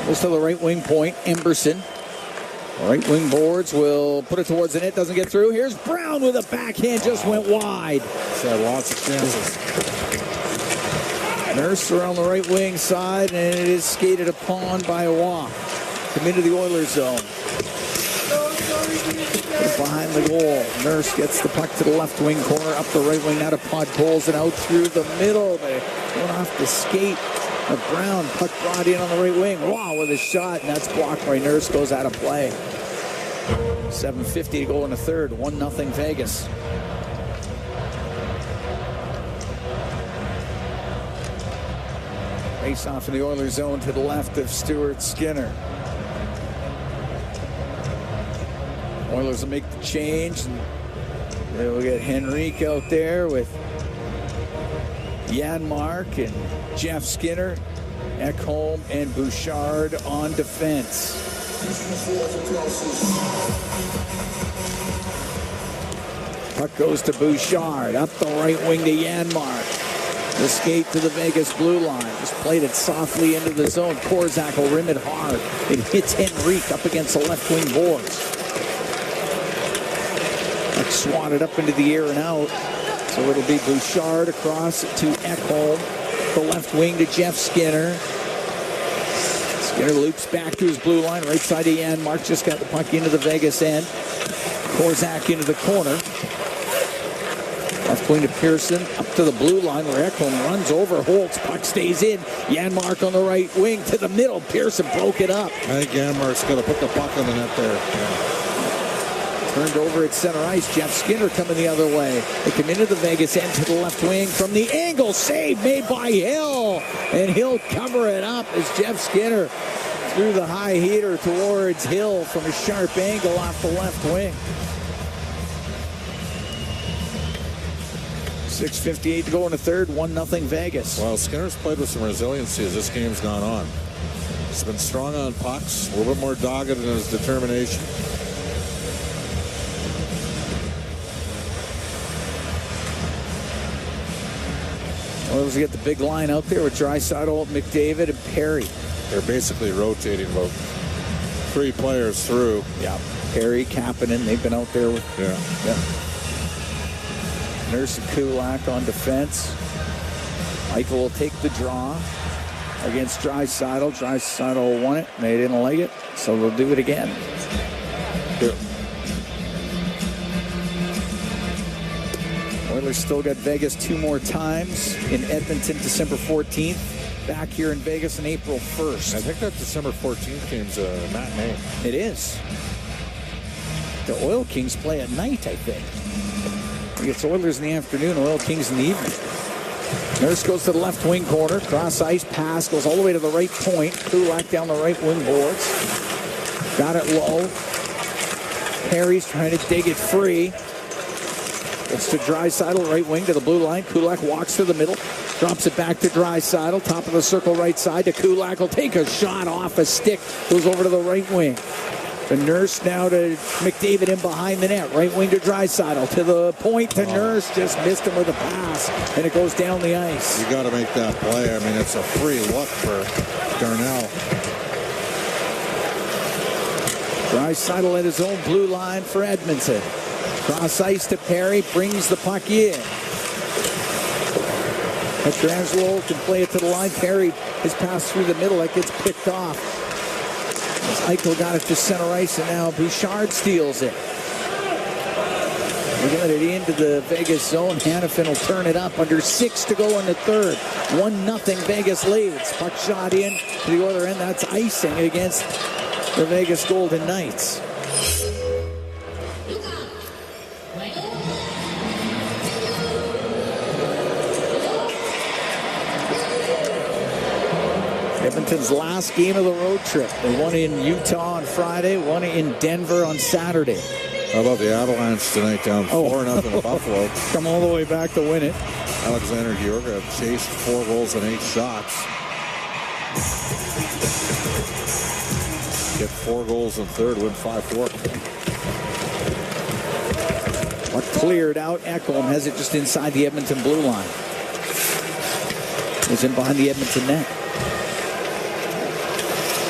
Goes to the right wing point. Emberson. Right wing boards will put it towards the net. Doesn't get through. Here's Brown with a backhand. Just went wide. He's had lots of chances. Nurse around the right wing side, and it is skated upon by Waugh. Come into the Oilers zone. Behind the goal. Nurse gets the puck to the left wing corner, up the right wing. Now to Pod pulls it out through the middle. They went off the skate of Brown. Puck brought in on the right wing. Wow, with a shot, and that's blocked by Nurse. Goes out of play. 7:50 to go in the third. 1-0 Vegas. Face off in the Oilers zone to the left of Stuart Skinner. Oilers will make the change. And they will get Henrique out there with Janmark and Jeff Skinner, Ekholm, and Bouchard on defense. Puck goes to Bouchard. Up the right wing to Janmark. The skate to the Vegas blue line. Just played it softly into the zone. Korzak will rim it hard. It hits Henrique up against the left wing boards. Swatted up into the air and out. So it'll be Bouchard across to Ekholm. The left wing to Jeff Skinner. Skinner loops back to his blue line. Right side to Janmark. Just got the puck into the Vegas end. Korzak into the corner. Left wing to Pearson. Up to the blue line where Ekholm runs over Holtz. Puck stays in. Janmark on the right wing to the middle. Pearson broke it up. I think Janmark's going to put the puck in the net there. Yeah. Turned over at center ice. Jeff Skinner coming the other way. They come into the Vegas end to the left wing from the angle. Save made by Hill. And he'll cover it up as Jeff Skinner threw the high heater towards Hill from a sharp angle off the left wing. 6:58 to go in the third. 1-0 Vegas. Well, Skinner's played with some resiliency as this game's gone on. He's been strong on pucks, a little bit more dogged in his determination. Oilers get the big line out there with Draisaitl, McDavid, and Perry. They're basically rotating about 3 players through. Yeah. Perry, Kapanen, they've been out there with. Yeah. Nurse and Kulak on defense. Eichel will take the draw against Draisaitl. Draisaitl won it. They didn't like it, so they'll do it again. Yeah. Oilers still got Vegas 2 more times in Edmonton, December 14th. Back here in Vegas on April 1st. I think that December 14th game's a matinee. It is. The Oil Kings play at night, I think. It's Oilers in the afternoon, Oil Kings in the evening. Nurse goes to the left wing corner. Cross ice pass goes all the way to the right point. Kulak down the right wing boards. Got it low. Perry's trying to dig it free. It's to Draisaitl, right wing to the blue line. Kulak walks to the middle. Drops it back to Draisaitl. Top of the circle right side to Kulak. Will take a shot off a stick. Goes over to the right wing. The Nurse now to McDavid in behind the net. Right wing to Draisaitl. To the point to Nurse. Just missed him with a pass. And it goes down the ice. You got to make that play. I mean, it's a free look for Darnell. Draisaitl at his own blue line for Edmonton. Cross ice to Perry. Brings the puck in. Petrangelo can play it to the line. Perry is passed through the middle. That gets picked off. As Eichel got it to center ice, and now Bouchard steals it. We got it into the Vegas zone. Hanifin will turn it up. Under 6 to go in the third. 1-0 Vegas leads. Puck shot in to the other end. That's icing against the Vegas Golden Knights. Edmonton's last game of the road trip. They won in Utah on Friday, won in Denver on Saturday. How about the Avalanche tonight, down 4-0 in Buffalo? Come all the way back to win it. Alexander Georgiev chased 4 goals and 8 shots. Get 4 goals in third, win 5-4. What cleared out, Ekholm has it just inside the Edmonton blue line. Is in behind the Edmonton net.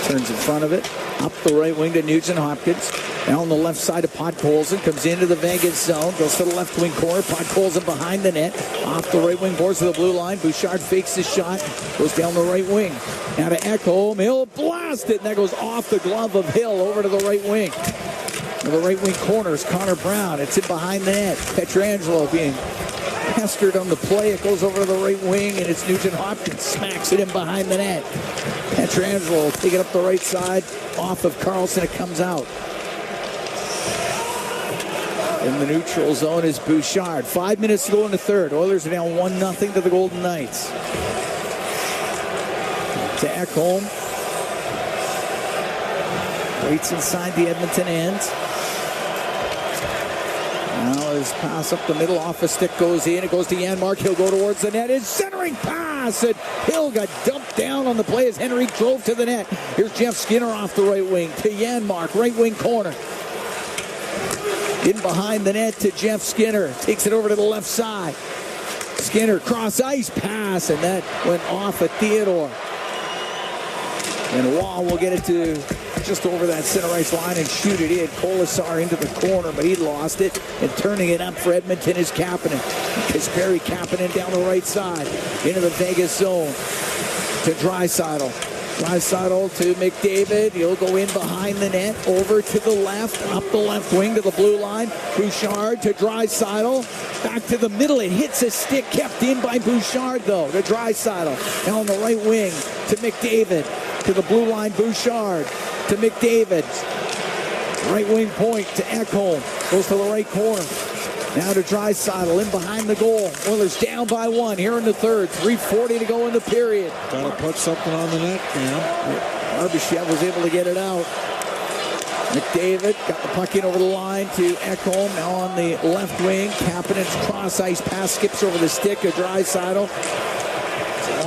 Turns in front of it. Up the right wing to Nugent Hopkins. Now on the left side of Podkolzin. Comes into the Vegas zone. Goes to the left wing corner. Podkolzin behind the net. Off the right wing boards to the blue line. Bouchard fakes his shot. Goes down the right wing. Now to Ekholm. He'll blast it. And that goes off the glove of Hill over to the right wing. To the right wing corner is Connor Brown. It's in behind the net. Pietrangelo being pestered on the play. It goes over to the right wing, and it's Nugent Hopkins. Smacks it in behind the net. Pietrangelo will take it up the right side. Off of Carlson, it comes out. In the neutral zone is Bouchard. 5 minutes to go in the third. Oilers are down 1-0 to the Golden Knights. To Ekholm. Waits inside the Edmonton end. Now his pass up the middle, off a stick goes in. It goes to Janmark. He'll go towards the net. His centering pass. And Hill got dumped down on the play as Henrique drove to the net. Here's Jeff Skinner off the right wing to Janmark. Right wing corner. In behind the net to Jeff Skinner. Takes it over to the left side. Skinner cross ice pass. And that went off at Theodore. And Wall will get it to just over that center ice line and shoot it in. Colasar into the corner, but he lost it. And turning it up for Edmonton is Kapanen. Kasperi Kapanen down the right side into the Vegas zone to Draisaitl. Draisaitl to McDavid. He'll go in behind the net, over to the left, up the left wing to the blue line. Bouchard to Draisaitl. Back to the middle. It hits a stick, kept in by Bouchard, though, to Draisaitl. Now on the right wing to McDavid. To the blue line, Bouchard. To McDavid. Right wing point to Ekholm. Goes to the right corner. Now to Draisaitl in behind the goal. Oilers down by 1 here in the third. 3:40 to go in the period. Got to put something on the net, man. Barbashev was able to get it out. McDavid got the puck in over the line to Ekholm. Now on the left wing. Kapanen's cross ice pass skips over the stick of Draisaitl.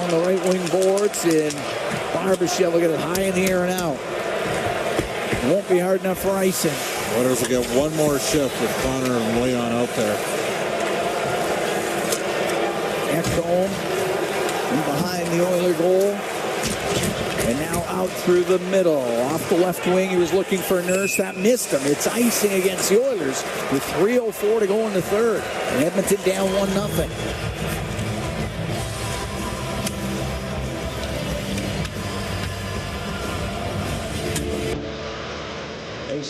On the right wing boards, and Barbashev will get it high in the air and out. It won't be hard enough for icing. Oilers will get one more shift with Connor and Leon out there. Ekholm in behind the Oiler goal. And now out through the middle. Off the left wing, he was looking for Nurse. That missed him. It's icing against the Oilers with 3:04 to go in the third. And Edmonton down 1-0.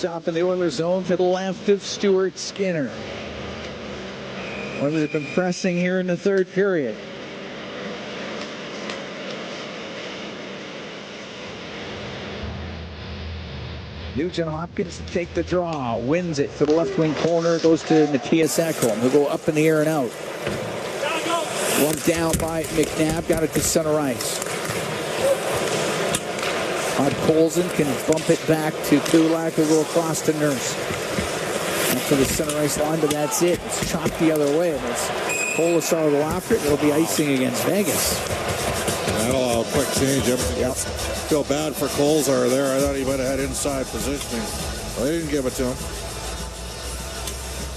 Off in the Oilers zone to the left of Stuart Skinner. Oilers have been pressing here in the third period. Nugent Hopkins to take the draw, wins it to the left wing corner, goes to Matthias Ekholm. He'll go up in the air and out. One down by McNabb, got it to center ice. Colson can bump it back to Kulak, who'll go across to Nurse. Up to the center ice line, but that's it. It's chopped the other way. And it's Colasar will go after it. It'll be icing against Vegas. That'll allow a quick change. Yep. Feel bad for Colasar there. I thought he might have had inside positioning. Well, they didn't give it to him.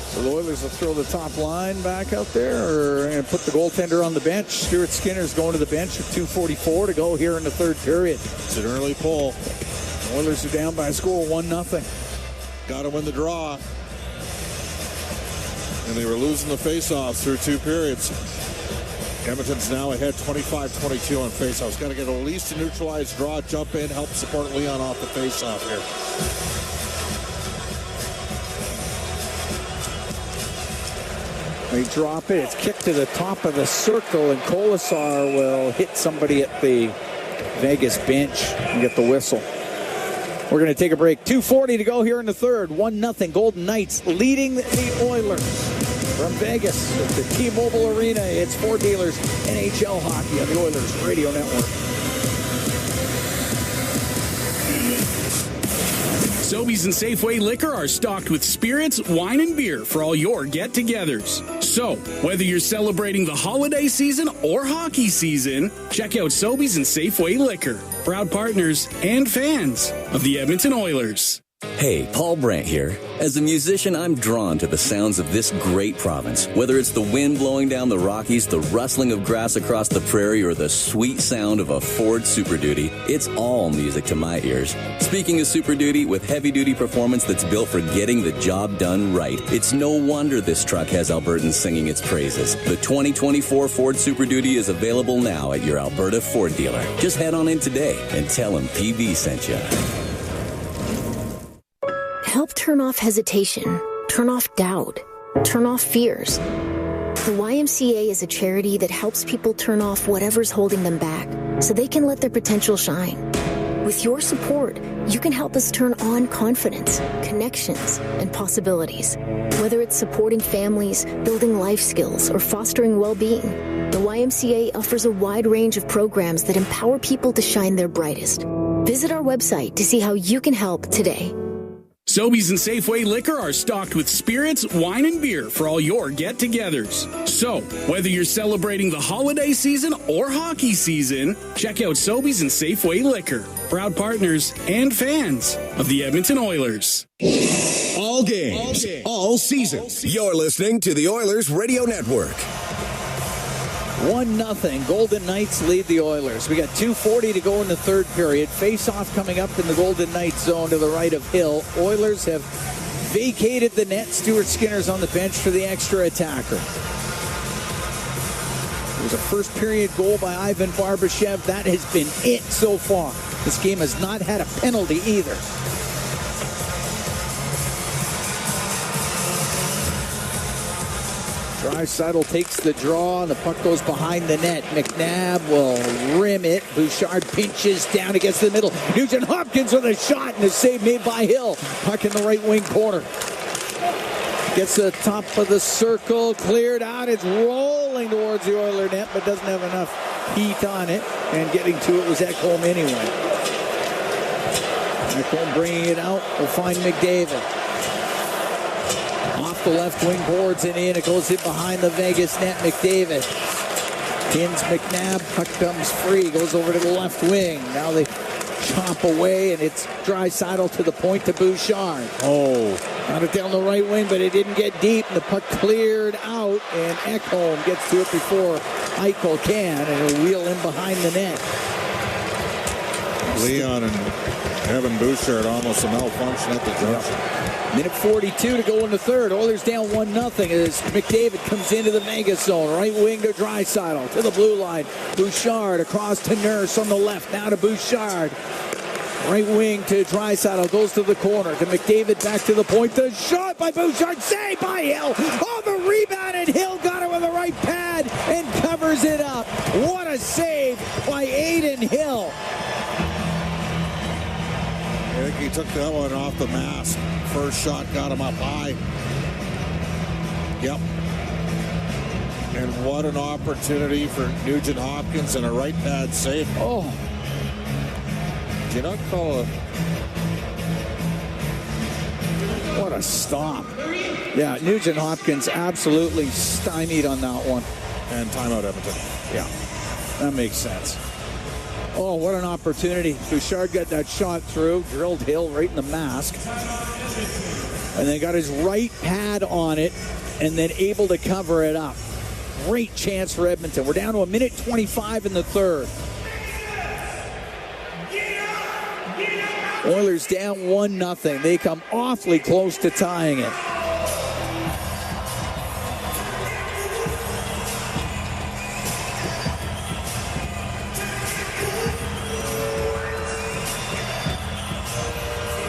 So the Oilers will throw the top line back out there and put the goaltender on the bench. Stuart Skinner's going to the bench with 2:44 to go here in the third period. It's an early pull. The Oilers are down by a score of 1-0. Got to win the draw. And they were losing the face-offs through 2 periods. Edmonton's now ahead 25-22 on face-offs. Got to get at least a neutralized draw, jump in, help support Leon off the face-off here. They drop it. It's kicked to the top of the circle, and Colasar will hit somebody at the Vegas bench and get the whistle. We're going to take a break. 2:40 to go here in the third. 1-0 Golden Knights leading the Oilers. From Vegas at the T-Mobile Arena, it's Ford Dealers NHL Hockey on the Oilers Radio Network. Sobeys and Safeway Liquor are stocked with spirits, wine, and beer for all your get-togethers. So, whether you're celebrating the holiday season or hockey season, check out Sobeys and Safeway Liquor, proud partners and fans of the Edmonton Oilers. Hey, Paul Brandt here. As a musician, I'm drawn to the sounds of this great province. Whether it's the wind blowing down the Rockies, the rustling of grass across the prairie, or the sweet sound of a Ford Super Duty, it's all music to my ears. Speaking of Super Duty, with heavy-duty performance that's built for getting the job done right, it's no wonder this truck has Albertans singing its praises. The 2024 Ford Super Duty is available now at your Alberta Ford dealer. Just head on in today and tell them PB sent you. Help turn off hesitation, turn off doubt, turn off fears. The YMCA is a charity that helps people turn off whatever's holding them back so they can let their potential shine. With your support, you can help us turn on confidence, connections, and possibilities. Whether it's supporting families, building life skills, or fostering well-being, the YMCA offers a wide range of programs that empower people to shine their brightest. Visit our website to see how you can help today. Sobeys and Safeway Liquor are stocked with spirits, wine, and beer for all your get-togethers. So, whether you're celebrating the holiday season or hockey season, check out Sobeys and Safeway Liquor, proud partners and fans of the Edmonton Oilers. All games, all season. You're listening to the Oilers Radio Network. 1-0 Golden Knights lead the Oilers. We got 2:40 to go in the third period. Face-off coming up in the Golden Knights zone to the right of Hill. Oilers have vacated the net. Stuart Skinner's on the bench for the extra attacker. It was a first period goal by Ivan Barbashev. That has been it so far. This game has not had a penalty either. Draisaitl takes the draw, and the puck goes behind the net. McNabb will rim it. Bouchard pinches down against the middle. Nugent Hopkins with a shot, and a save made by Hill. Puck in the right wing corner. Gets to the top of the circle, cleared out. It's rolling towards the Oiler net, but doesn't have enough heat on it. And getting to it was Ekholm anyway. Ekholm bringing it out. We'll find McDavid. Off the left wing boards and in. It goes in behind the Vegas net. McDavid pins McNabb. Puck comes free. Goes over to the left wing. Now they chomp away, and it's Draisaitl to the point to Bouchard. Got it down the right wing, but it didn't get deep, and the puck cleared out, and Ekholm gets to it before Eichel can, and it'll wheel in behind the net. Leon and Evan Bouchard almost a malfunction at the junction. Minute 42 to go in the third. Oilers down 1-0 as McDavid comes into the Vegas zone. Right wing to Draisaitl to the blue line. Bouchard across to Nurse on the left. Now to Bouchard. Right wing to Draisaitl. Goes to the corner to McDavid. Back to the point. The shot by Bouchard. Saved by Hill. Oh, the rebound, and Hill got it with the right pad and covers it up. What a save by Adin Hill. I think he took that one off the mask. First shot got him up high. Yep. And what an opportunity for Nugent Hopkins and a right pad save. Oh. Do you not call it? What a stop. Yeah, Nugent Hopkins absolutely stymied on that one. And timeout Edmonton. Yeah, that makes sense. Oh, what an opportunity. Bouchard got that shot through, drilled Hill right in the mask. And then got his right pad on it, and then able to cover it up. Great chance for Edmonton. We're down to 1:25 in the third. Oilers down 1-0. They come awfully close to tying it.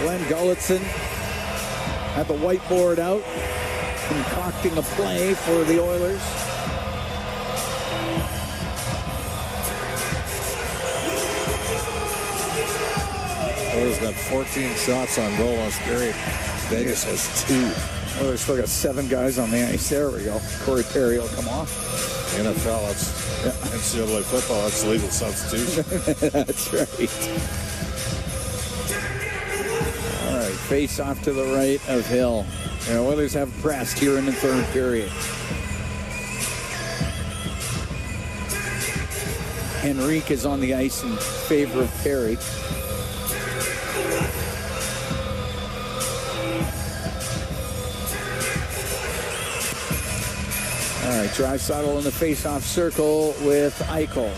Glenn Gulletson had the whiteboard out, concocting a play for the Oilers. Oilers got 14 shots on goal last period. Vegas has 2. Well, they've still got 7 guys on the ice. There we go. Corey Perry will come off. NFL, that's NCAA football. That's legal substitution. That's right. All right, face off to the right of Hill. The Oilers have pressed here in the third period. Henrique is on the ice in favor of Perry. All right, Draisaitl in the face-off circle with Eichel.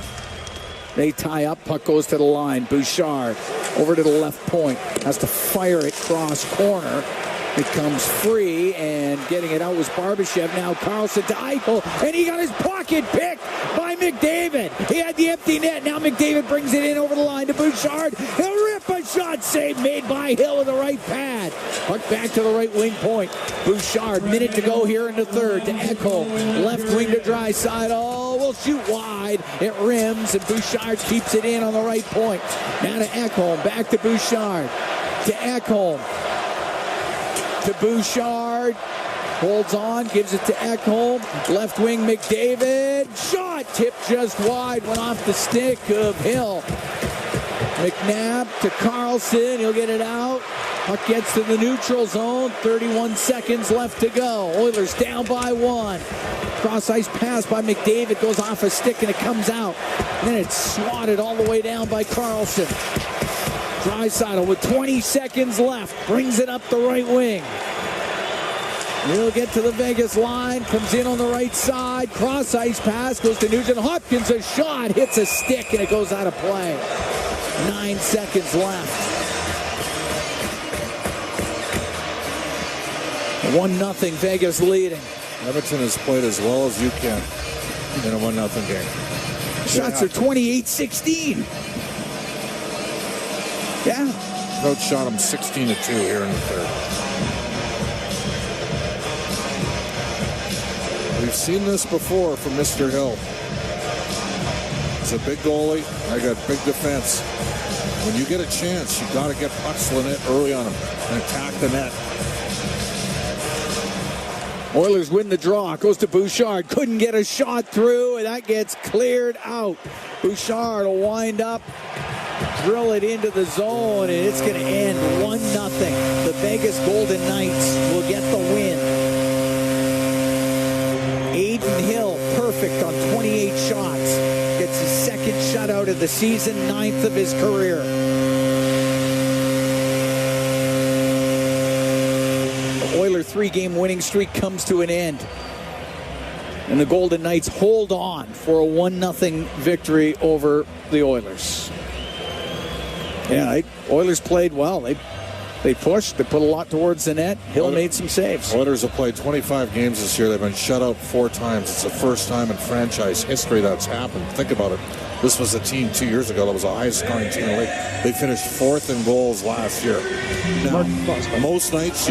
They tie up, puck goes to the line. Bouchard over to the left point. Has to fire it cross corner. It comes free, and getting it out was Barbashev. Now Carlson to Eichel, and he got his pocket picked by McDavid. He had the empty net. Now McDavid brings it in over the line to Bouchard. He'll rip a shot save made by Hill with the right pad. Puck back to the right wing point. Bouchard, minute to go here in the third to Ekholm. Left wing to Draisaitl. Will shoot wide. It rims, and Bouchard keeps it in on the right point. Now to Ekholm. Back to Bouchard. To Ekholm. To Bouchard, holds on, gives it to Ekholm, left wing McDavid, shot, tipped just wide, went off the stick of Hill. McNabb to Carlson, he'll get it out, puck gets to the neutral zone, 31 seconds left to go. Oilers down by 1. Cross-ice pass by McDavid, goes off a stick and it comes out. And then it's swatted all the way down by Carlson. Draisaitl with 20 seconds left, brings it up the right wing. He'll get to the Vegas line, comes in on the right side, cross-ice pass, goes to Nugent Hopkins, a shot, hits a stick, and it goes out of play. 9 seconds left. 1-0 Vegas leading. Edmonton has played as well as you can in a 1-0 game. Shots are 28-16. Yeah. Coach shot him 16-2 here in the third. We've seen this before from Mr. Hill. He's a big goalie. I got big defense. When you get a chance, you got to get pucks in it early on him and attack the net. Oilers win the draw. Goes to Bouchard. Couldn't get a shot through, and that gets cleared out. Bouchard will wind up, drill it into the zone, and it's going to end 1-0. The Vegas Golden Knights will get the win. Aiden Hill, perfect on 28 shots. Gets his second shutout of the season, 9th of his career. The Oilers' 3-game winning streak comes to an end. And the Golden Knights hold on for a 1-0 victory over the Oilers. Yeah, Oilers played well. They pushed. They put a lot towards the net. Hill made some saves. Oilers have played 25 games this year. They've been shut out 4 times. It's the first time in franchise history that's happened. Think about it. This was a team 2 years ago that was the highest scoring team in the league. They finished 4th in goals last year. Now, most nights